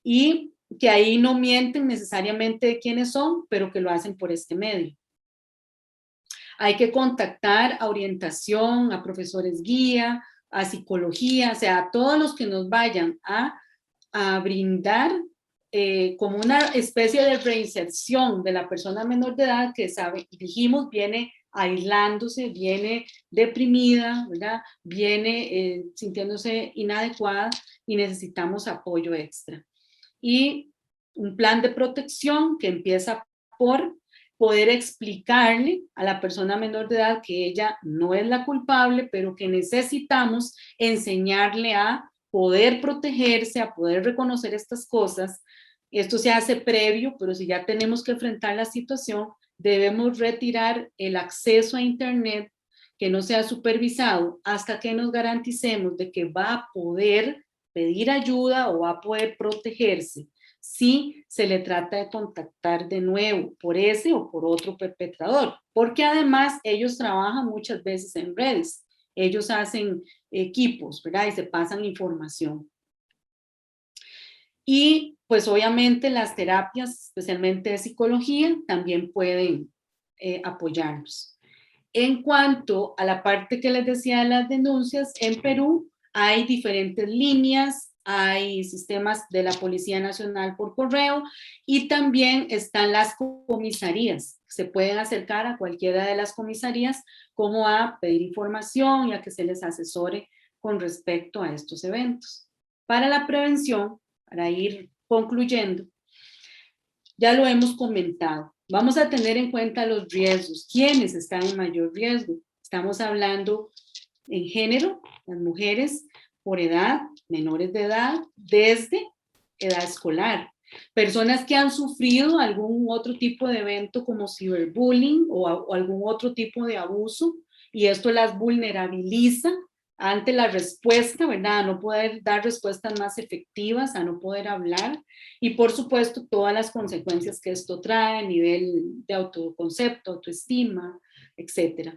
Y que ahí no mienten necesariamente de quiénes son, pero que lo hacen por este medio. Hay que contactar a orientación, a profesores guía, a psicología, o sea, a todos los que nos vayan a brindar como una especie de reinserción de la persona menor de edad que dijimos, viene aislándose, viene deprimida, ¿verdad? Viene sintiéndose inadecuada y necesitamos apoyo extra. Y un plan de protección que empieza por poder explicarle a la persona menor de edad que ella no es la culpable, pero que necesitamos enseñarle a poder protegerse, a poder reconocer estas cosas. Esto se hace previo, pero si ya tenemos que enfrentar la situación, debemos retirar el acceso a Internet que no sea supervisado hasta que nos garanticemos de que va a poder pedir ayuda o va a poder protegerse si se le trata de contactar de nuevo por ese o por otro perpetrador, porque además ellos trabajan muchas veces en redes, ellos hacen equipos, ¿verdad? Y se pasan información. Y pues obviamente las terapias, especialmente de psicología, también pueden apoyarnos. En cuanto a la parte que les decía de las denuncias, en Perú hay diferentes líneas, hay sistemas de la Policía Nacional por correo y también están las comisarías. Se pueden acercar a cualquiera de las comisarías como a pedir información y a que se les asesore con respecto a estos eventos. Para la prevención, para ir concluyendo, ya lo hemos comentado. Vamos a tener en cuenta los riesgos. ¿Quiénes están en mayor riesgo? Estamos hablando en género, las mujeres por edad, menores de edad, desde edad escolar. Personas que han sufrido algún otro tipo de evento como ciberbullying o algún otro tipo de abuso, y esto las vulnerabiliza ante la respuesta, ¿verdad? A no poder dar respuestas más efectivas, a no poder hablar, y por supuesto todas las consecuencias que esto trae a nivel de autoconcepto, autoestima, etc.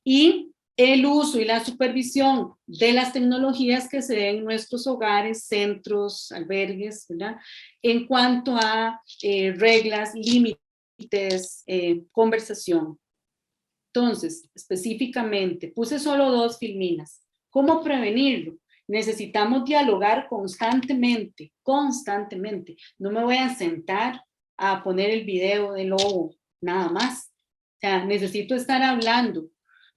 Y el uso y la supervisión de las tecnologías que se den en nuestros hogares, centros, albergues, ¿verdad? En cuanto a reglas, límites, conversación. Entonces, específicamente, puse solo 2 filminas. ¿Cómo prevenirlo? Necesitamos dialogar constantemente, constantemente. No me voy a sentar a poner el video del lobo, nada más. O sea, necesito estar hablando,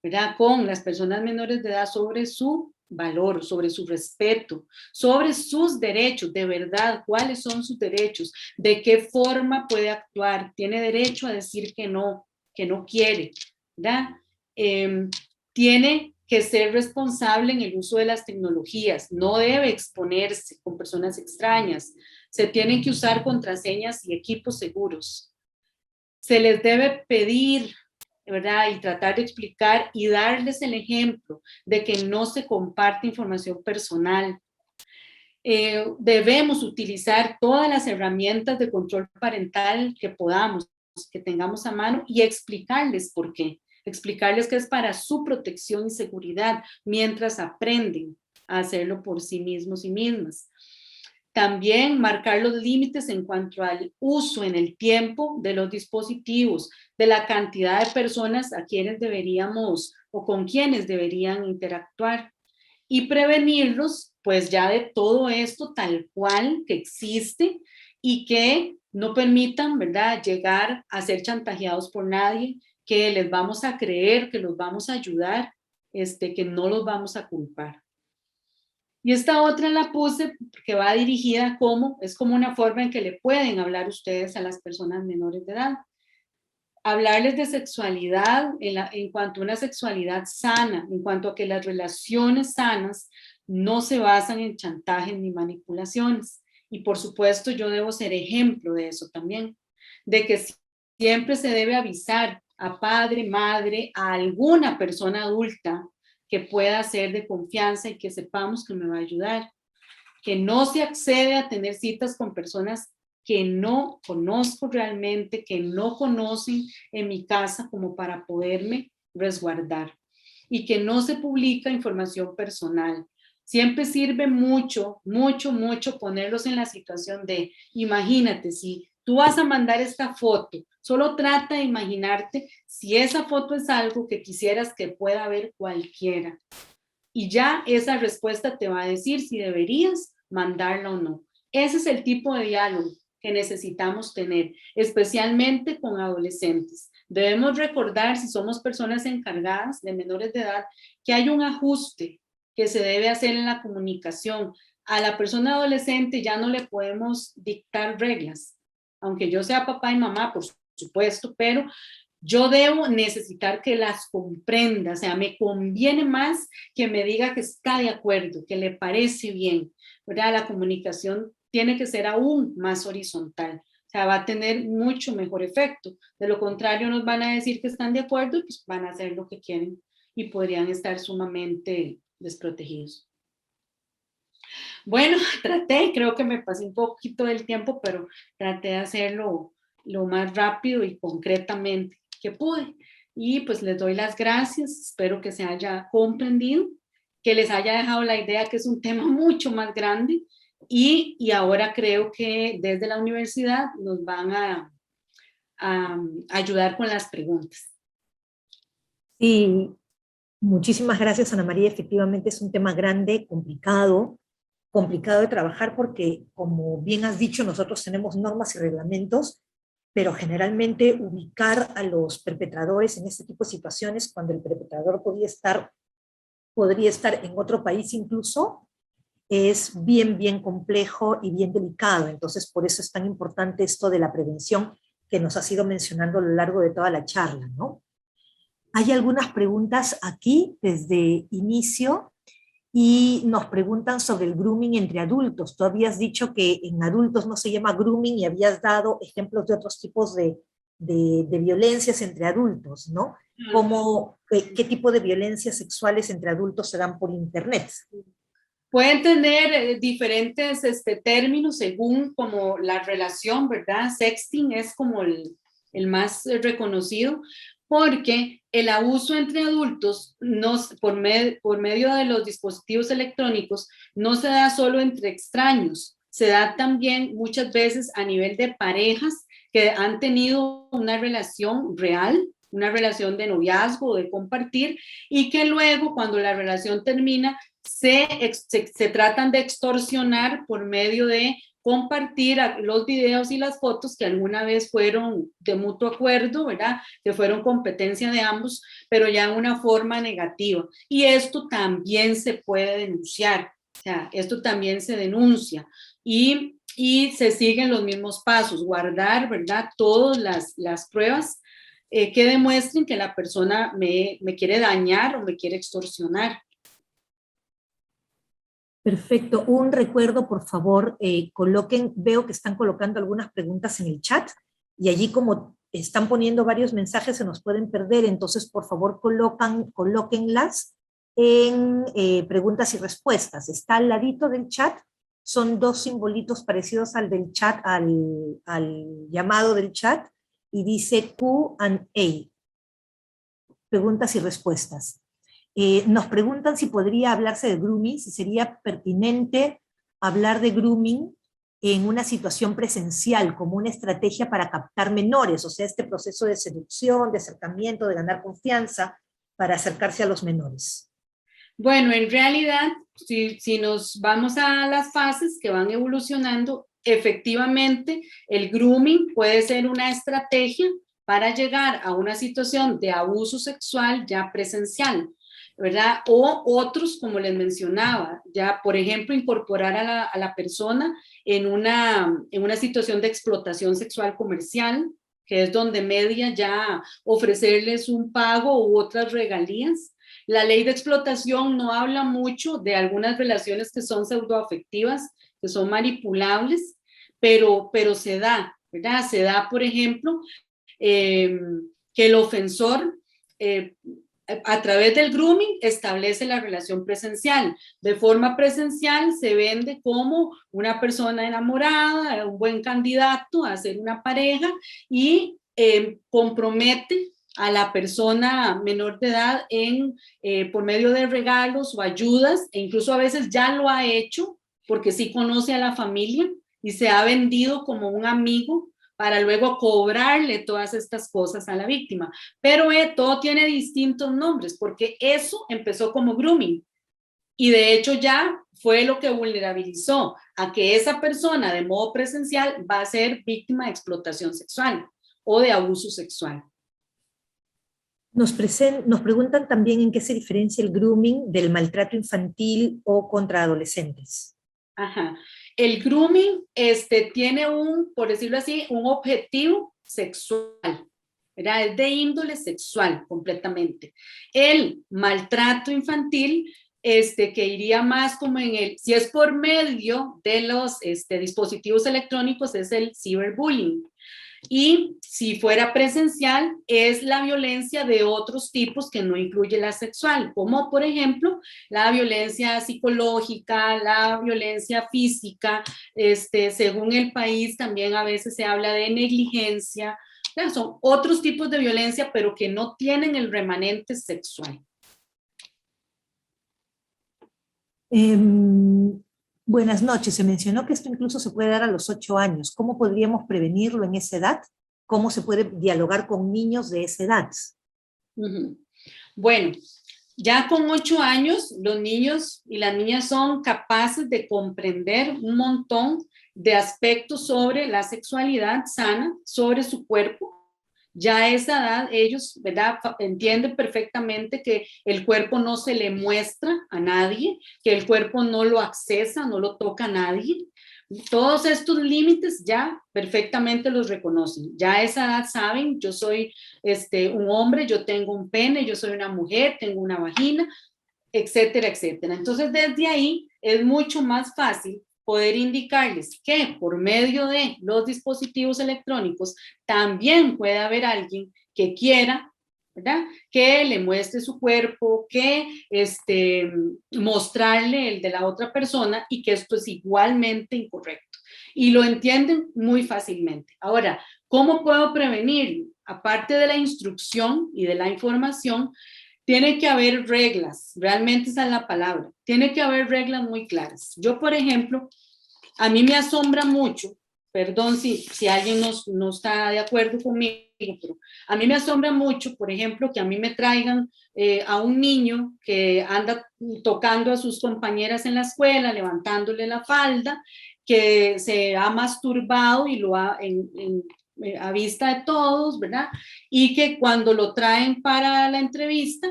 ¿verdad?, con las personas menores de edad sobre su valor, sobre su respeto, sobre sus derechos, de verdad, cuáles son sus derechos, de qué forma puede actuar, tiene derecho a decir que no quiere, ¿verdad? Tiene que ser responsable en el uso de las tecnologías, no debe exponerse con personas extrañas, se tienen que usar contraseñas y equipos seguros. Se les debe pedir, ¿verdad?, y tratar de explicar y darles el ejemplo de que no se comparte información personal. Debemos utilizar todas las herramientas de control parental que podamos, que tengamos a mano, y explicarles por qué. Explicarles que es para su protección y seguridad mientras aprenden a hacerlo por sí mismos y mismas. También marcar los límites en cuanto al uso en el tiempo de los dispositivos, de la cantidad de personas a quienes deberíamos o con quienes deberían interactuar, y prevenirlos pues ya de todo esto tal cual que existe y que no permitan, ¿verdad?, llegar a ser chantajeados por nadie, que les vamos a creer, que los vamos a ayudar, que no los vamos a culpar. Y esta otra la puse porque va dirigida es como una forma en que le pueden hablar ustedes a las personas menores de edad. Hablarles de sexualidad en cuanto a una sexualidad sana, en cuanto a que las relaciones sanas no se basan en chantajes ni manipulaciones. Y por supuesto yo debo ser ejemplo de eso también, de que siempre se debe avisar a padre, madre, a alguna persona adulta que pueda ser de confianza y que sepamos que me va a ayudar, que no se accede a tener citas con personas que no conozco realmente, que no conocen en mi casa como para poderme resguardar, y que no se publica información personal. Siempre sirve mucho, mucho, mucho ponerlos en la situación de, imagínate, si tú vas a mandar esta foto, solo trata de imaginarte si esa foto es algo que quisieras que pueda ver cualquiera. Y ya esa respuesta te va a decir si deberías mandarla o no. Ese es el tipo de diálogo que necesitamos tener, especialmente con adolescentes. Debemos recordar, si somos personas encargadas de menores de edad, que hay un ajuste que se debe hacer en la comunicación. A la persona adolescente ya no le podemos dictar reglas, aunque yo sea papá y mamá, por supuesto, pero yo debo necesitar que las comprenda, o sea, me conviene más que me diga que está de acuerdo, que le parece bien, ¿verdad? La comunicación tiene que ser aún más horizontal, o sea, va a tener mucho mejor efecto. De lo contrario, nos van a decir que están de acuerdo y pues van a hacer lo que quieren y podrían estar sumamente desprotegidos. Bueno, creo que me pasé un poquito del tiempo, pero traté de hacerlo lo más rápido y concretamente que pude. Y pues les doy las gracias, espero que se haya comprendido, que les haya dejado la idea que es un tema mucho más grande, y ahora creo que desde la universidad nos van a ayudar con las preguntas. Sí, muchísimas gracias, Ana María. Efectivamente es un tema grande, complicado de trabajar porque, como bien has dicho, nosotros tenemos normas y reglamentos, pero generalmente ubicar a los perpetradores en este tipo de situaciones, cuando el perpetrador podría estar en otro país incluso, es bien complejo y bien delicado. Entonces, por eso es tan importante esto de la prevención que nos has ido mencionando a lo largo de toda la charla, ¿no? Hay algunas preguntas aquí desde inicio y nos preguntan sobre el grooming entre adultos. Tú habías dicho que en adultos no se llama grooming y habías dado ejemplos de otros tipos de violencias entre adultos, ¿no? Como, ¿qué tipo de violencias sexuales entre adultos se dan por internet? Pueden tener diferentes términos según como la relación, ¿verdad? Sexting es como el más reconocido, porque el abuso entre adultos por medio de los dispositivos electrónicos no se da solo entre extraños, se da también muchas veces a nivel de parejas que han tenido una relación real, una relación de noviazgo, de compartir, y que luego cuando la relación termina se tratan de extorsionar por medio de compartir los videos y las fotos que alguna vez fueron de mutuo acuerdo, ¿verdad? Que fueron competencia de ambos, pero ya en una forma negativa. Y esto también se puede denunciar, o sea, esto también se denuncia y se siguen los mismos pasos, guardar, ¿verdad? Todas las pruebas que demuestren que la persona me quiere dañar o me quiere extorsionar. Perfecto. Un recuerdo, por favor, veo que están colocando algunas preguntas en el chat y allí como están poniendo varios mensajes se nos pueden perder, entonces por favor colóquenlas en preguntas y respuestas. Está al ladito del chat, son dos simbolitos parecidos al del chat, al llamado del chat, y dice Q&A, preguntas y respuestas. Nos preguntan si podría hablarse de grooming, si sería pertinente hablar de grooming en una situación presencial, como una estrategia para captar menores, o sea, este proceso de seducción, de acercamiento, de ganar confianza, para acercarse a los menores. Bueno, en realidad, si nos vamos a las fases que van evolucionando, efectivamente, el grooming puede ser una estrategia para llegar a una situación de abuso sexual ya presencial, ¿verdad? O otros, como les mencionaba, ya, por ejemplo, incorporar a la persona en una situación de explotación sexual comercial, que es donde media ya ofrecerles un pago u otras regalías. La ley de explotación no habla mucho de algunas relaciones que son pseudoafectivas, que son manipulables, pero se da, ¿verdad? Se da, por ejemplo, que el ofensor a través del grooming establece la relación presencial. De forma presencial se vende como una persona enamorada, un buen candidato a ser una pareja y compromete a la persona menor de edad por medio de regalos o ayudas, e incluso a veces ya lo ha hecho porque sí conoce a la familia y se ha vendido como un amigo para luego cobrarle todas estas cosas a la víctima. Pero todo tiene distintos nombres porque eso empezó como grooming y de hecho ya fue lo que vulnerabilizó a que esa persona de modo presencial va a ser víctima de explotación sexual o de abuso sexual. Nos preguntan también en qué se diferencia el grooming del maltrato infantil o contra adolescentes. Ajá. El grooming tiene por decirlo así, un objetivo sexual, ¿verdad? Es de índole sexual completamente. El maltrato infantil, que iría más como si es por medio de los dispositivos electrónicos, es el cyberbullying. Y si fuera presencial, es la violencia de otros tipos que no incluye la sexual, como por ejemplo la violencia psicológica, la violencia física, según el país también a veces se habla de negligencia, o sea, son otros tipos de violencia, pero que no tienen el remanente sexual. Buenas noches. Se mencionó que esto incluso se puede dar a los 8 años. ¿Cómo podríamos prevenirlo en esa edad? ¿Cómo se puede dialogar con niños de esa edad? Bueno, ya con 8 años, los niños y las niñas son capaces de comprender un montón de aspectos sobre la sexualidad sana, sobre su cuerpo. Ya a esa edad ellos, ¿verdad?, entienden perfectamente que el cuerpo no se le muestra a nadie, que el cuerpo no lo accesa, no lo toca a nadie, Todos estos límites ya perfectamente los reconocen. Ya a esa edad saben, yo soy un hombre, yo tengo un pene, yo soy una mujer, tengo una vagina, etcétera, etcétera. Entonces, desde ahí es mucho más fácil poder indicarles que por medio de los dispositivos electrónicos también puede haber alguien que quiera, ¿verdad?, que le muestre su cuerpo, que mostrarle el de la otra persona, y que esto es igualmente incorrecto. Y lo entienden muy fácilmente. Ahora, ¿cómo puedo prevenir? Aparte de la instrucción y de la información, tiene que haber reglas, realmente esa es la palabra, tiene que haber reglas muy claras. Yo, por ejemplo, a mí me asombra mucho, perdón si alguien no está de acuerdo conmigo, pero a mí me asombra mucho, por ejemplo, que a mí me traigan a un niño que anda tocando a sus compañeras en la escuela, levantándole la falda, que se ha masturbado y lo ha a vista de todos, ¿verdad? Y que cuando lo traen para la entrevista,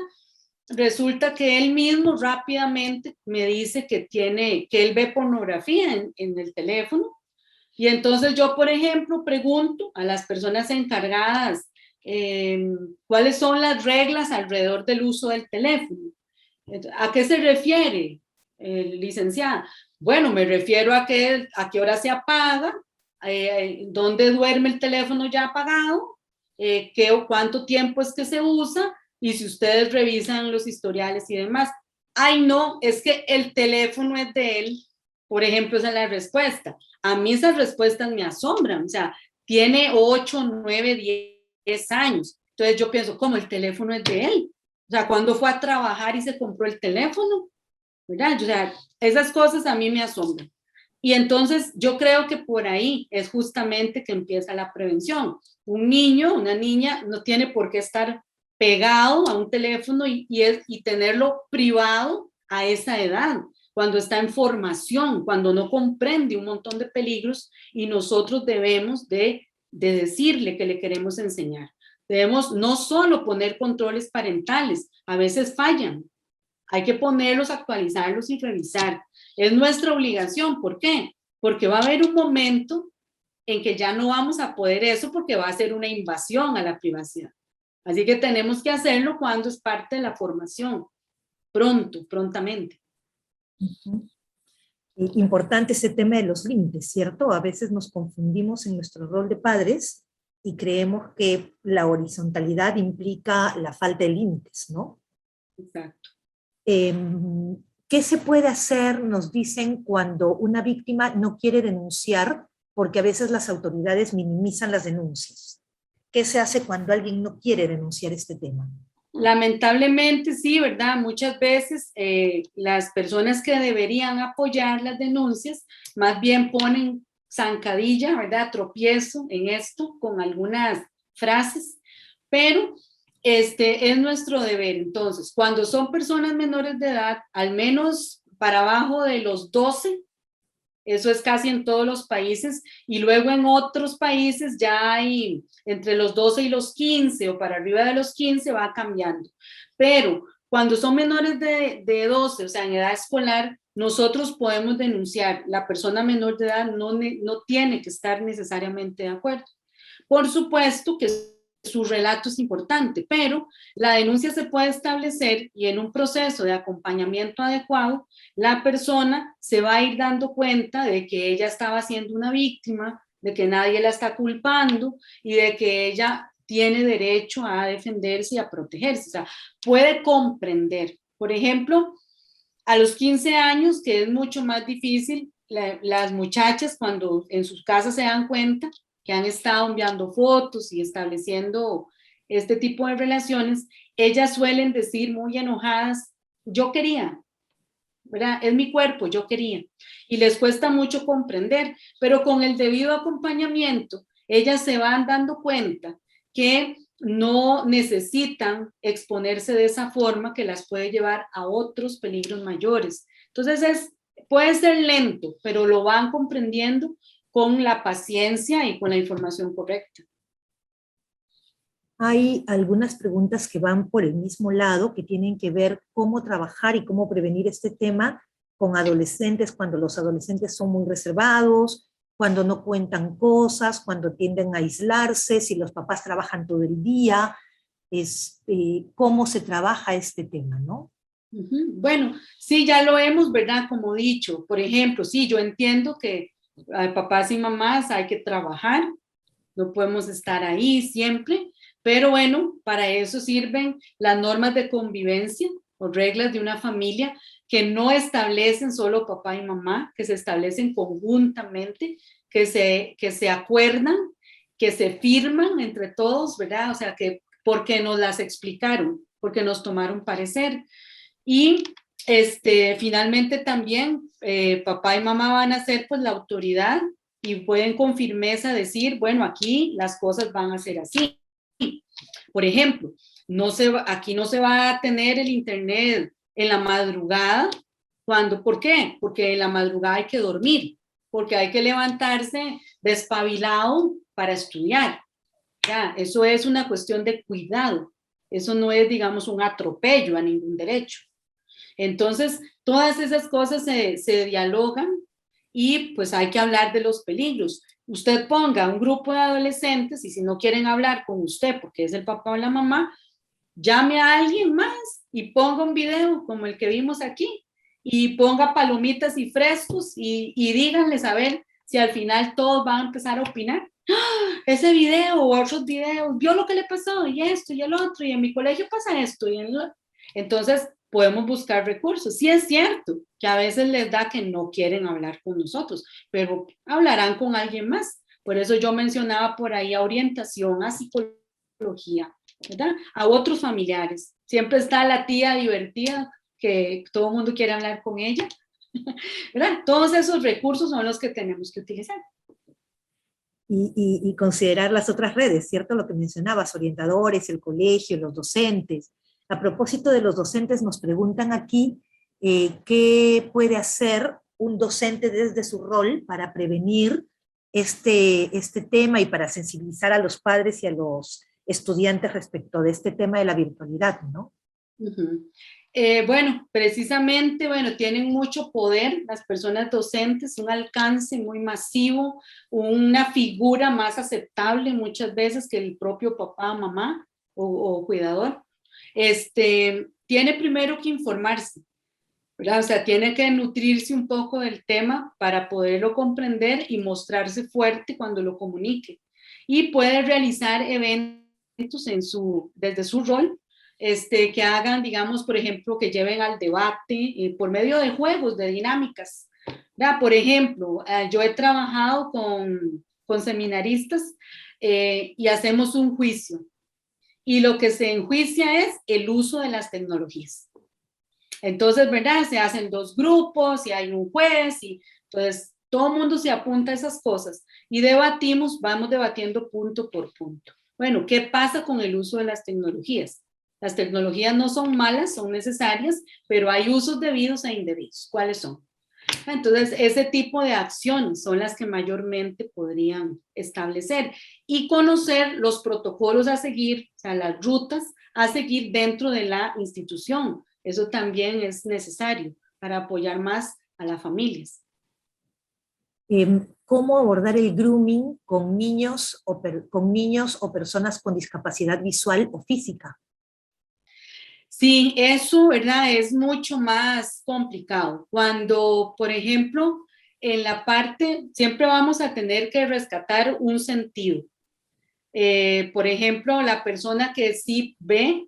resulta que él mismo rápidamente me dice que él ve pornografía en el teléfono. Y entonces yo, por ejemplo, pregunto a las personas encargadas cuáles son las reglas alrededor del uso del teléfono. ¿A qué se refiere, licenciada? Bueno, me refiero a qué hora se apaga, dónde duerme el teléfono ya apagado, cuánto tiempo es que se usa, y si ustedes revisan los historiales y demás. Ay, no, es que el teléfono es de él, por ejemplo, esa es la respuesta. A mí esas respuestas me asombran, o sea, tiene 8, 9, 10 años. Entonces yo pienso, ¿cómo el teléfono es de él? O sea, ¿cuándo fue a trabajar y se compró el teléfono? ¿Verdad? O sea, esas cosas a mí me asombran. Y entonces yo creo que por ahí es justamente que empieza la prevención. Un niño, una niña no tiene por qué estar pegado a un teléfono y tenerlo privado a esa edad, cuando está en formación, cuando no comprende un montón de peligros, y nosotros debemos de decirle que le queremos enseñar. Debemos no solo poner controles parentales, a veces fallan, hay que ponerlos, actualizarlos y revisar. Es nuestra obligación. ¿Por qué? Porque va a haber un momento en que ya no vamos a poder eso, porque va a ser una invasión a la privacidad. Así que tenemos que hacerlo cuando es parte de la formación, prontamente. Importante ese tema de los límites, ¿cierto? A veces nos confundimos en nuestro rol de padres y creemos que la horizontalidad implica la falta de límites, ¿no? Exacto. ¿Qué se puede hacer, nos dicen, cuando una víctima no quiere denunciar, porque a veces las autoridades minimizan las denuncias? ¿Qué se hace cuando alguien no quiere denunciar este tema? Lamentablemente sí, ¿verdad? Muchas veces las personas que deberían apoyar las denuncias más bien ponen zancadilla, ¿verdad? Tropiezo en esto con algunas frases, pero es nuestro deber. Entonces, cuando son personas menores de edad, al menos para abajo de los 12, eso es casi en todos los países, y luego en otros países ya hay entre los 12 y los 15, o para arriba de los 15 va cambiando. Pero cuando son menores de 12, o sea, en edad escolar, nosotros podemos denunciar. La persona menor de edad no tiene que estar necesariamente de acuerdo. Por supuesto que su relato es importante, pero la denuncia se puede establecer, y en un proceso de acompañamiento adecuado, la persona se va a ir dando cuenta de que ella estaba siendo una víctima, de que nadie la está culpando y de que ella tiene derecho a defenderse y a protegerse. O sea, puede comprender. Por ejemplo, a los 15 años, que es mucho más difícil, las muchachas cuando en sus casas se dan cuenta que han estado enviando fotos y estableciendo este tipo de relaciones, ellas suelen decir muy enojadas, yo quería, ¿verdad? Es mi cuerpo, yo quería. Y les cuesta mucho comprender, pero con el debido acompañamiento, ellas se van dando cuenta que no necesitan exponerse de esa forma, que las puede llevar a otros peligros mayores. Entonces puede ser lento, pero lo van comprendiendo con la paciencia y con la información correcta. Hay algunas preguntas que van por el mismo lado, que tienen que ver cómo trabajar y cómo prevenir este tema con adolescentes, cuando los adolescentes son muy reservados, cuando no cuentan cosas, cuando tienden a aislarse, si los papás trabajan todo el día, cómo se trabaja este tema, ¿no? Bueno, sí, ya lo hemos, ¿verdad? Como dicho, por ejemplo, sí, yo entiendo que papás y mamás hay que trabajar, no podemos estar ahí siempre, pero bueno, para eso sirven las normas de convivencia o reglas de una familia que no establecen solo papá y mamá, que se establecen conjuntamente, que se acuerdan, que se firman entre todos, ¿verdad? O sea, que porque nos las explicaron, porque nos tomaron parecer. Y finalmente también papá y mamá van a ser pues la autoridad y pueden con firmeza decir, bueno, aquí las cosas van a ser así. Por ejemplo, aquí no se va a tener el internet en la madrugada. ¿Por qué? Porque en la madrugada hay que dormir, porque hay que levantarse despabilado para estudiar. Ya, eso es una cuestión de cuidado. Eso no es, digamos, un atropello a ningún derecho. Entonces, todas esas cosas se dialogan y pues hay que hablar de los peligros. Usted ponga un grupo de adolescentes y si no quieren hablar con usted porque es el papá o la mamá, llame a alguien más y ponga un video como el que vimos aquí y ponga palomitas y frescos y díganles a ver si al final todos van a empezar a opinar. ¡Ah! Ese video o otros videos, vio lo que le pasó y esto y el otro y en mi colegio pasa esto entonces podemos buscar recursos. Sí es cierto que a veces les da que no quieren hablar con nosotros, pero hablarán con alguien más. Por eso yo mencionaba por ahí a orientación, a psicología, ¿verdad? A otros familiares. Siempre está la tía divertida que todo el mundo quiere hablar con ella, ¿verdad? Todos esos recursos son los que tenemos que utilizar. Y considerar las otras redes, ¿cierto? Lo que mencionabas, orientadores, el colegio, los docentes. A propósito de los docentes, nos preguntan aquí qué puede hacer un docente desde su rol para prevenir este tema y para sensibilizar a los padres y a los estudiantes respecto de este tema de la virtualidad, ¿no? Bueno, precisamente, bueno, tienen mucho poder las personas docentes, un alcance muy masivo, una figura más aceptable muchas veces que el propio papá, mamá o cuidador. Tiene primero que informarse, ¿verdad? O sea, tiene que nutrirse un poco del tema para poderlo comprender y mostrarse fuerte cuando lo comunique. Y puede realizar eventos desde su rol, que hagan, digamos, por ejemplo, que lleven al debate por medio de juegos, de dinámicas. ¿Verdad? Por ejemplo, yo he trabajado con seminaristas y hacemos un juicio. Y lo que se enjuicia es el uso de las tecnologías. Entonces, ¿verdad? Se hacen dos grupos y hay un juez y entonces todo el mundo se apunta a esas cosas y debatimos, vamos debatiendo punto por punto. Bueno, ¿qué pasa con el uso de las tecnologías? Las tecnologías no son malas, son necesarias, pero hay usos debidos e indebidos. ¿Cuáles son? Entonces, ese tipo de acciones son las que mayormente podrían establecer y conocer los protocolos a seguir, o sea, las rutas a seguir dentro de la institución. Eso también es necesario para apoyar más a las familias. ¿Cómo abordar el grooming con niños o personas con discapacidad visual o física? Sí, eso, ¿verdad? Es mucho más complicado. Cuando, por ejemplo, en la parte, siempre vamos a tener que rescatar un sentido. Por ejemplo, la persona que sí ve,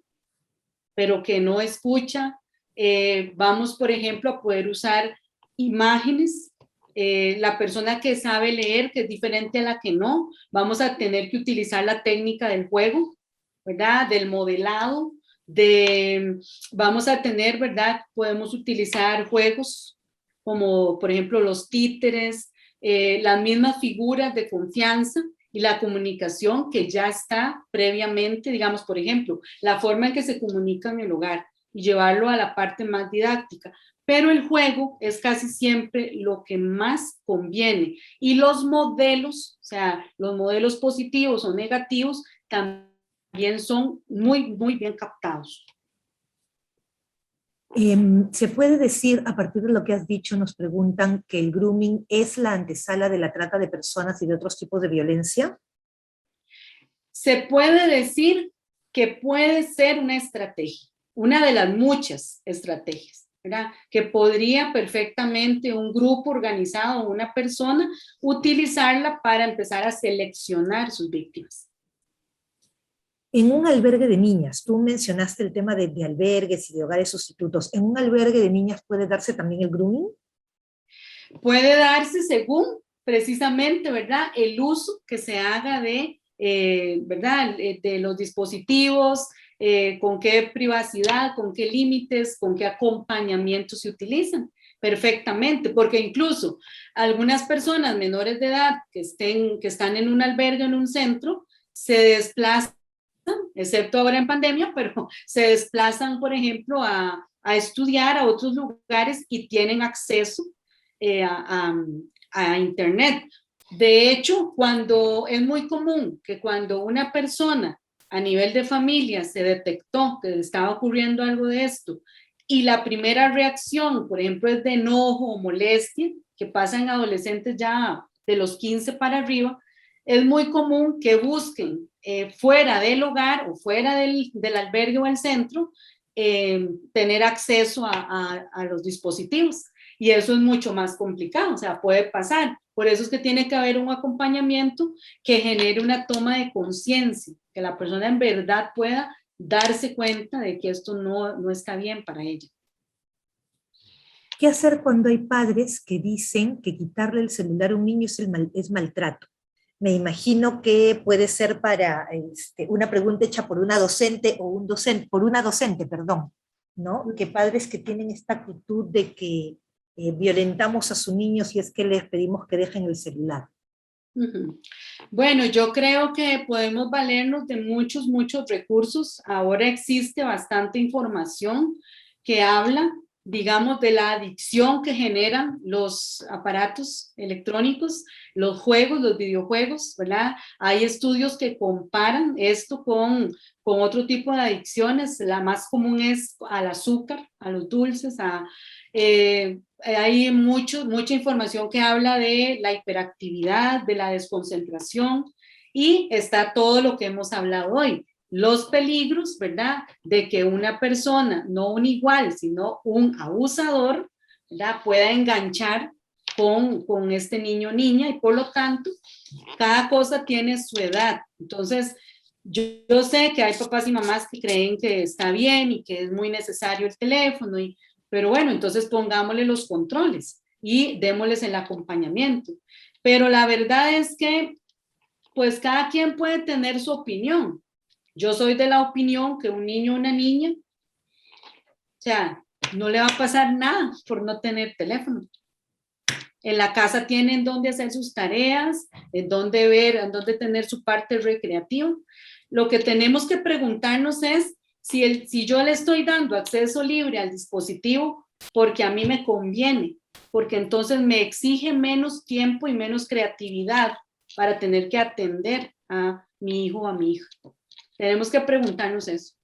pero que no escucha, vamos, por ejemplo, a poder usar imágenes. La persona que sabe leer, que es diferente a la que no, vamos a tener que utilizar la técnica del juego, ¿verdad? Del modelado, vamos a tener, ¿verdad? Podemos utilizar juegos como, por ejemplo, los títeres, las mismas figuras de confianza y la comunicación que ya está previamente, digamos, por ejemplo, la forma en que se comunica en el hogar y llevarlo a la parte más didáctica. Pero el juego es casi siempre lo que más conviene. Y los modelos, o sea, los modelos positivos o negativos, también son muy, muy bien captados. ¿Se puede decir, a partir de lo que has dicho, nos preguntan que el grooming es la antesala de la trata de personas y de otros tipos de violencia? Se puede decir que puede ser una estrategia, una de las muchas estrategias, ¿verdad? Que podría perfectamente un grupo organizado o una persona utilizarla para empezar a seleccionar sus víctimas. En un albergue de niñas, tú mencionaste el tema de albergues y de hogares sustitutos. ¿En un albergue de niñas puede darse también el grooming? Puede darse según precisamente, ¿verdad?, el uso que se haga de, ¿verdad?, de los dispositivos, con qué privacidad, con qué límites, con qué acompañamiento se utilizan. Perfectamente, porque incluso algunas personas menores de edad que están en un albergue, en un centro, se desplazan, excepto ahora en pandemia, pero se desplazan, por ejemplo, a estudiar a otros lugares y tienen acceso a Internet. De hecho, cuando es muy común que cuando una persona a nivel de familia se detectó que estaba ocurriendo algo de esto y la primera reacción, por ejemplo, es de enojo o molestia, que pasa en adolescentes ya de los 15 para arriba, es muy común que busquen fuera del hogar o fuera del albergue o el centro tener acceso a los dispositivos. Y eso es mucho más complicado, o sea, puede pasar. Por eso es que tiene que haber un acompañamiento que genere una toma de conciencia, que la persona en verdad pueda darse cuenta de que esto no está bien para ella. ¿Qué hacer cuando hay padres que dicen que quitarle el celular a un niño es maltrato? Me imagino que puede ser para una pregunta hecha por una docente o un docente, por una docente, perdón, ¿no? Que padres que tienen esta actitud de que violentamos a su niño si es que les pedimos que dejen el celular. Uh-huh. Bueno, yo creo que podemos valernos de muchos recursos. Ahora existe bastante información que habla, digamos, de la adicción que generan los aparatos electrónicos, los juegos, los videojuegos, ¿verdad? Hay estudios que comparan esto con otro tipo de adicciones. La más común es al azúcar, a los dulces, hay mucha información que habla de la hiperactividad, de la desconcentración, y está todo lo que hemos hablado hoy. Los peligros, ¿verdad?, de que una persona, no un igual, sino un abusador, ¿verdad?, pueda enganchar con este niño o niña, y por lo tanto, cada cosa tiene su edad. Entonces, yo sé que hay papás y mamás que creen que está bien y que es muy necesario el teléfono, pero bueno, entonces pongámosle los controles y démosles el acompañamiento. Pero la verdad es que, pues cada quien puede tener su opinión. Yo soy de la opinión que un niño o una niña, o sea, no le va a pasar nada por no tener teléfono. En la casa tienen donde hacer sus tareas, en donde ver, en donde tener su parte recreativa. Lo que tenemos que preguntarnos es si yo le estoy dando acceso libre al dispositivo porque a mí me conviene, porque entonces me exige menos tiempo y menos creatividad para tener que atender a mi hijo o a mi hija. Tenemos que preguntarnos eso.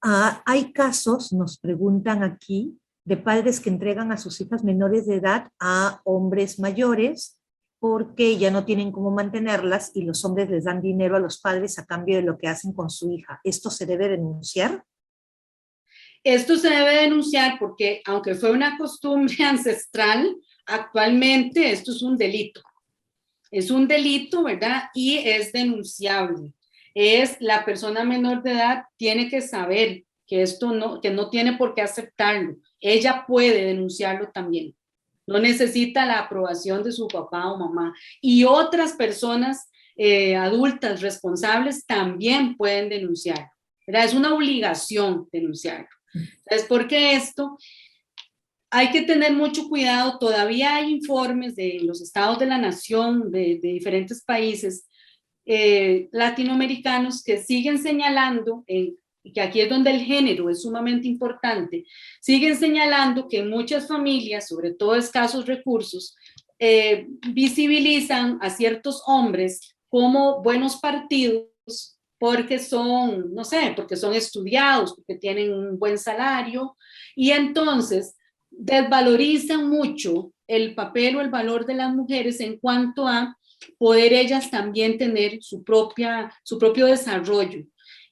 Hay casos, nos preguntan aquí, de padres que entregan a sus hijas menores de edad a hombres mayores porque ya no tienen cómo mantenerlas y los hombres les dan dinero a los padres a cambio de lo que hacen con su hija. ¿Esto se debe denunciar? Esto se debe denunciar porque, aunque fue una costumbre ancestral, actualmente esto es un delito. Es un delito, ¿verdad? Y es denunciable. La persona menor de edad tiene que saber que que no tiene por qué aceptarlo. Ella puede denunciarlo también. No necesita la aprobación de su papá o mamá. Y otras personas adultas responsables también pueden denunciarlo, ¿verdad? Es una obligación denunciarlo. Entonces, ¿por qué esto? Hay que tener mucho cuidado. Todavía hay informes de los estados de la nación, de diferentes países latinoamericanos que siguen señalando, que aquí es donde el género es sumamente importante, siguen señalando que en muchas familias, sobre todo escasos recursos, visibilizan a ciertos hombres como buenos partidos porque son, no sé, porque son estudiados, porque tienen un buen salario, y entonces desvalorizan mucho el papel o el valor de las mujeres en cuanto a poder ellas también tener su propio desarrollo.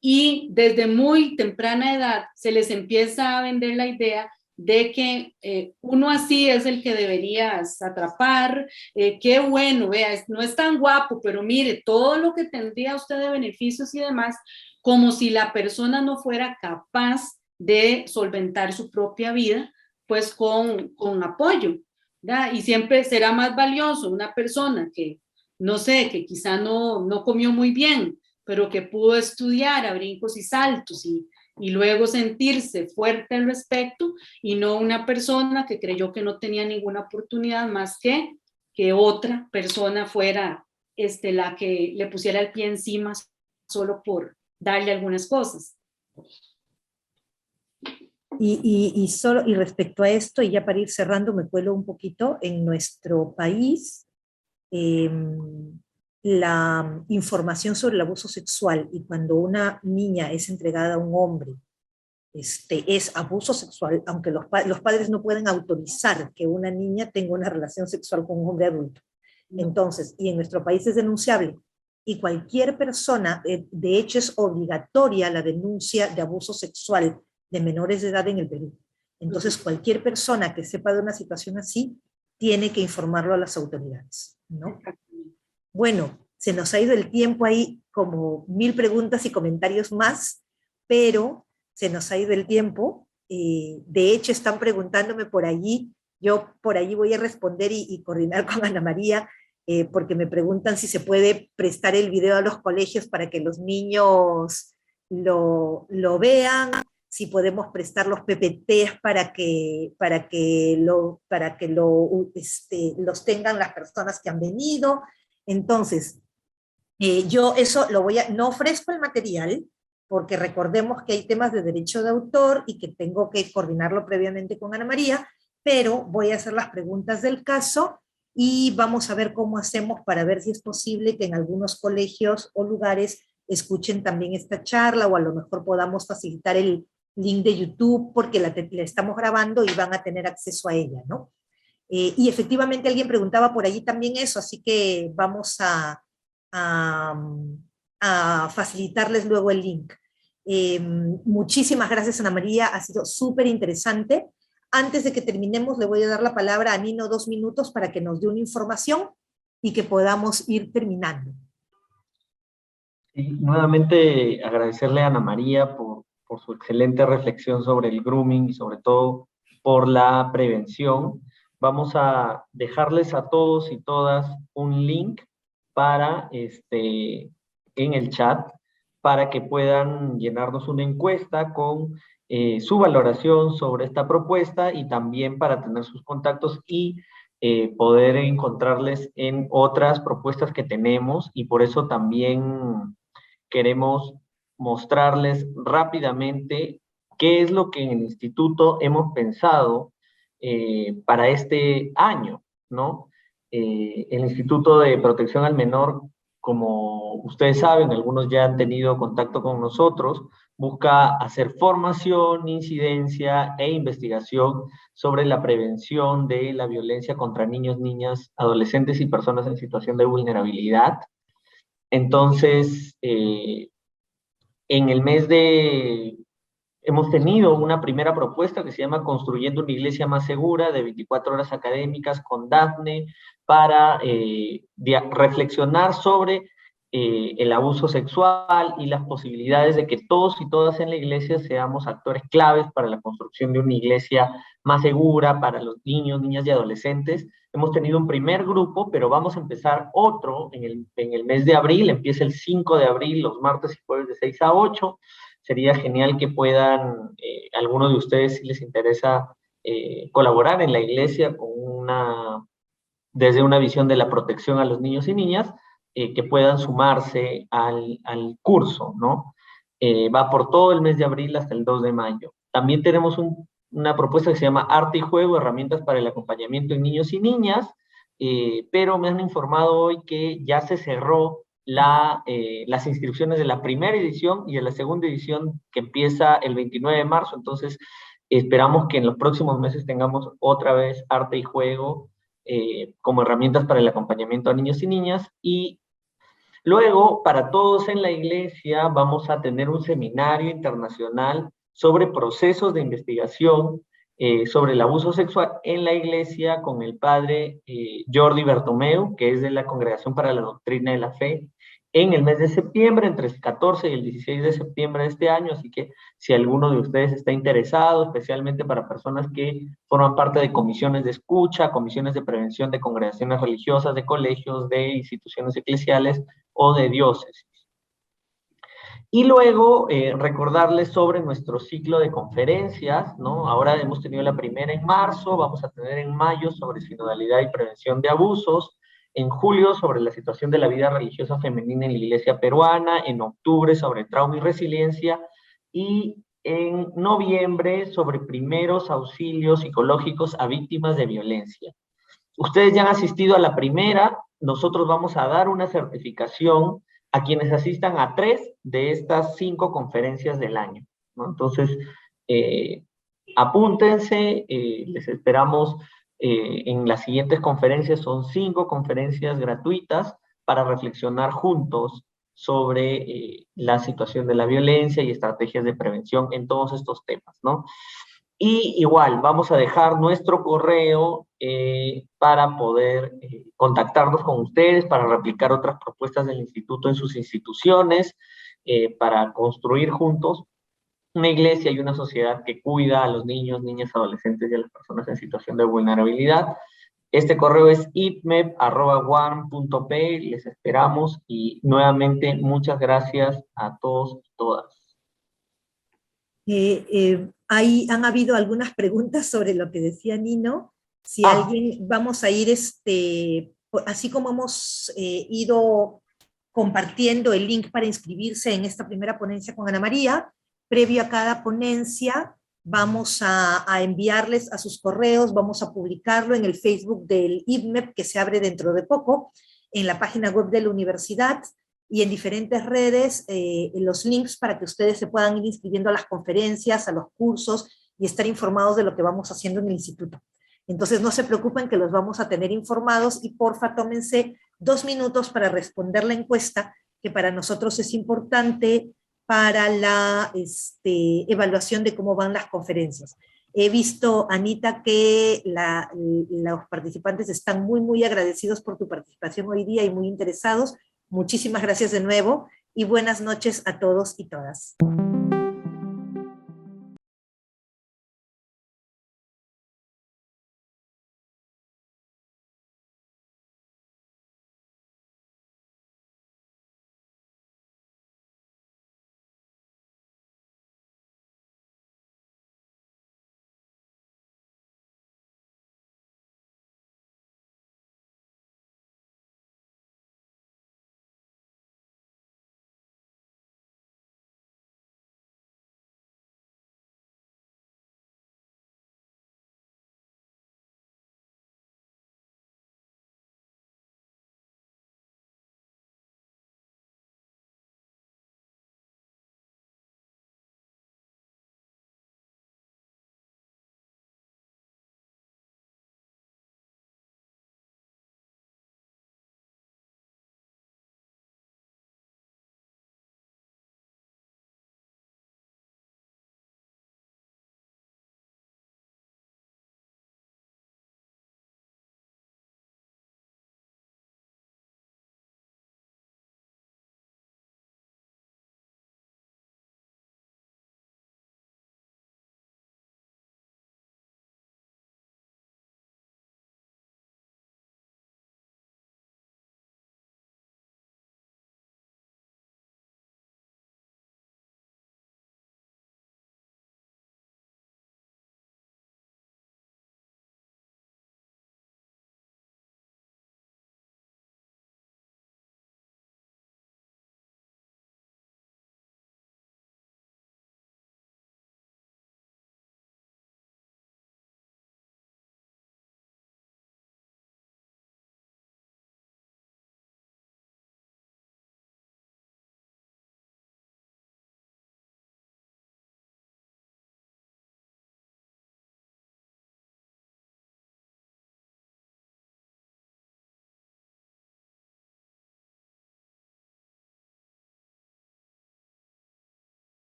Y desde muy temprana edad se les empieza a vender la idea de que uno así es el que deberías atrapar, qué bueno, vea, no es tan guapo, pero mire, todo lo que tendría usted de beneficios y demás, como si la persona no fuera capaz de solventar su propia vida, pues con apoyo, ¿verdad? Y siempre será más valioso una persona que, no sé, que quizá no comió muy bien, pero que pudo estudiar a brincos y saltos y luego sentirse fuerte al respecto, y no una persona que creyó que no tenía ninguna oportunidad más que otra persona fuera la que le pusiera el pie encima solo por darle algunas cosas. Y respecto a esto, y ya para ir cerrando, me cuelo un poquito, en nuestro país, la información sobre el abuso sexual y cuando una niña es entregada a un hombre, es abuso sexual, aunque los padres no pueden autorizar que una niña tenga una relación sexual con un hombre adulto. Entonces, y en nuestro país es denunciable, y cualquier persona, de hecho es obligatoria la denuncia de abuso sexual de menores de edad en el Perú. Entonces, cualquier persona que sepa de una situación así, tiene que informarlo a las autoridades, ¿no? Bueno, se nos ha ido el tiempo ahí, como 1000 preguntas y comentarios más, pero se nos ha ido el tiempo. De hecho, están preguntándome por allí, yo por allí voy a responder y coordinar con Ana María, porque me preguntan si se puede prestar el video a los colegios para que los niños lo vean, si podemos prestar los PPTs para que los tengan las personas que han venido. Entonces, yo eso no ofrezco el material, porque recordemos que hay temas de derecho de autor y que tengo que coordinarlo previamente con Ana María, pero voy a hacer las preguntas del caso y vamos a ver cómo hacemos para ver si es posible que en algunos colegios o lugares escuchen también esta charla, o a lo mejor podamos facilitar el link de YouTube porque la estamos grabando y van a tener acceso a ella, ¿no? Y efectivamente alguien preguntaba por allí también eso, así que vamos a facilitarles luego el link. Muchísimas gracias, Ana María, ha sido súper interesante. Antes de que terminemos, le voy a dar la palabra a Nino 2 minutos para que nos dé una información y que podamos ir terminando. Y nuevamente agradecerle a Ana María por su excelente reflexión sobre el grooming y sobre todo por la prevención. Vamos a dejarles a todos y todas un link para en el chat para que puedan llenarnos una encuesta con su valoración sobre esta propuesta y también para tener sus contactos y poder encontrarles en otras propuestas que tenemos, y por eso también queremos mostrarles rápidamente qué es lo que en el instituto hemos pensado para este año, ¿no? El Instituto de Protección al Menor, como ustedes saben, algunos ya han tenido contacto con nosotros, busca hacer formación, incidencia e investigación sobre la prevención de la violencia contra niños, niñas, adolescentes y personas en situación de vulnerabilidad. Entonces, en el mes de... Hemos tenido una primera propuesta que se llama Construyendo una Iglesia Más Segura, de 24 horas académicas con Dafne, para reflexionar sobre el abuso sexual y las posibilidades de que todos y todas en la iglesia seamos actores claves para la construcción de una iglesia más segura para los niños, niñas y adolescentes. Hemos tenido un primer grupo, pero vamos a empezar otro en el mes de abril. Empieza el 5 de abril, los martes y jueves de 6 a 8. Sería genial que puedan, algunos de ustedes, si les interesa, colaborar en la iglesia desde una visión de la protección a los niños y niñas, que puedan sumarse al curso, ¿no? Va por todo el mes de abril hasta el 2 de mayo. También tenemos una propuesta que se llama Arte y Juego, herramientas para el acompañamiento en niños y niñas, pero me han informado hoy que ya se cerró las inscripciones de la primera edición y de la segunda edición, que empieza el 29 de marzo. Entonces, esperamos que en los próximos meses tengamos otra vez arte y juego como herramientas para el acompañamiento a niños y niñas. Y luego, para todos en la iglesia, vamos a tener un seminario internacional sobre procesos de investigación sobre el abuso sexual en la iglesia con el padre Jordi Bertomeu, que es de la Congregación para la Doctrina de la Fe, en el mes de septiembre, entre el 14 y el 16 de septiembre de este año. Así que si alguno de ustedes está interesado, especialmente para personas que forman parte de comisiones de escucha, comisiones de prevención de congregaciones religiosas, de colegios, de instituciones eclesiales o de diócesis. Y luego recordarles sobre nuestro ciclo de conferencias, ¿no? Ahora hemos tenido la primera en marzo, vamos a tener en mayo sobre sinodalidad y prevención de abusos, en julio sobre la situación de la vida religiosa femenina en la iglesia peruana, en octubre sobre trauma y resiliencia, y en noviembre sobre primeros auxilios psicológicos a víctimas de violencia. Ustedes ya han asistido a la primera, nosotros vamos a dar una certificación a quienes asistan a 3 de estas 5 conferencias del año, ¿no? Entonces, apúntense, les esperamos en las siguientes conferencias. Son 5 conferencias gratuitas para reflexionar juntos sobre la situación de la violencia y estrategias de prevención en todos estos temas, ¿no? Y igual, vamos a dejar nuestro correo para poder contactarnos con ustedes, para replicar otras propuestas del instituto en sus instituciones, para construir juntos una iglesia y una sociedad que cuida a los niños, niñas, adolescentes y a las personas en situación de vulnerabilidad. Este correo es ipmep@one.p. Les esperamos y nuevamente muchas gracias a todos y todas. Han habido algunas preguntas sobre lo que decía Nino. Si alguien, vamos a ir, así como hemos ido compartiendo el link para inscribirse en esta primera ponencia con Ana María, previo a cada ponencia, vamos a enviarles a sus correos, vamos a publicarlo en el Facebook del IPMEP, que se abre dentro de poco, en la página web de la universidad, y en diferentes redes los links para que ustedes se puedan ir inscribiendo a las conferencias, a los cursos y estar informados de lo que vamos haciendo en el instituto. Entonces no se preocupen, que los vamos a tener informados, y porfa tómense 2 minutos para responder la encuesta, que para nosotros es importante para la evaluación de cómo van las conferencias. He visto, Anita, que los participantes están muy, muy agradecidos por tu participación hoy día y muy interesados. Muchísimas gracias de nuevo y buenas noches a todos y todas.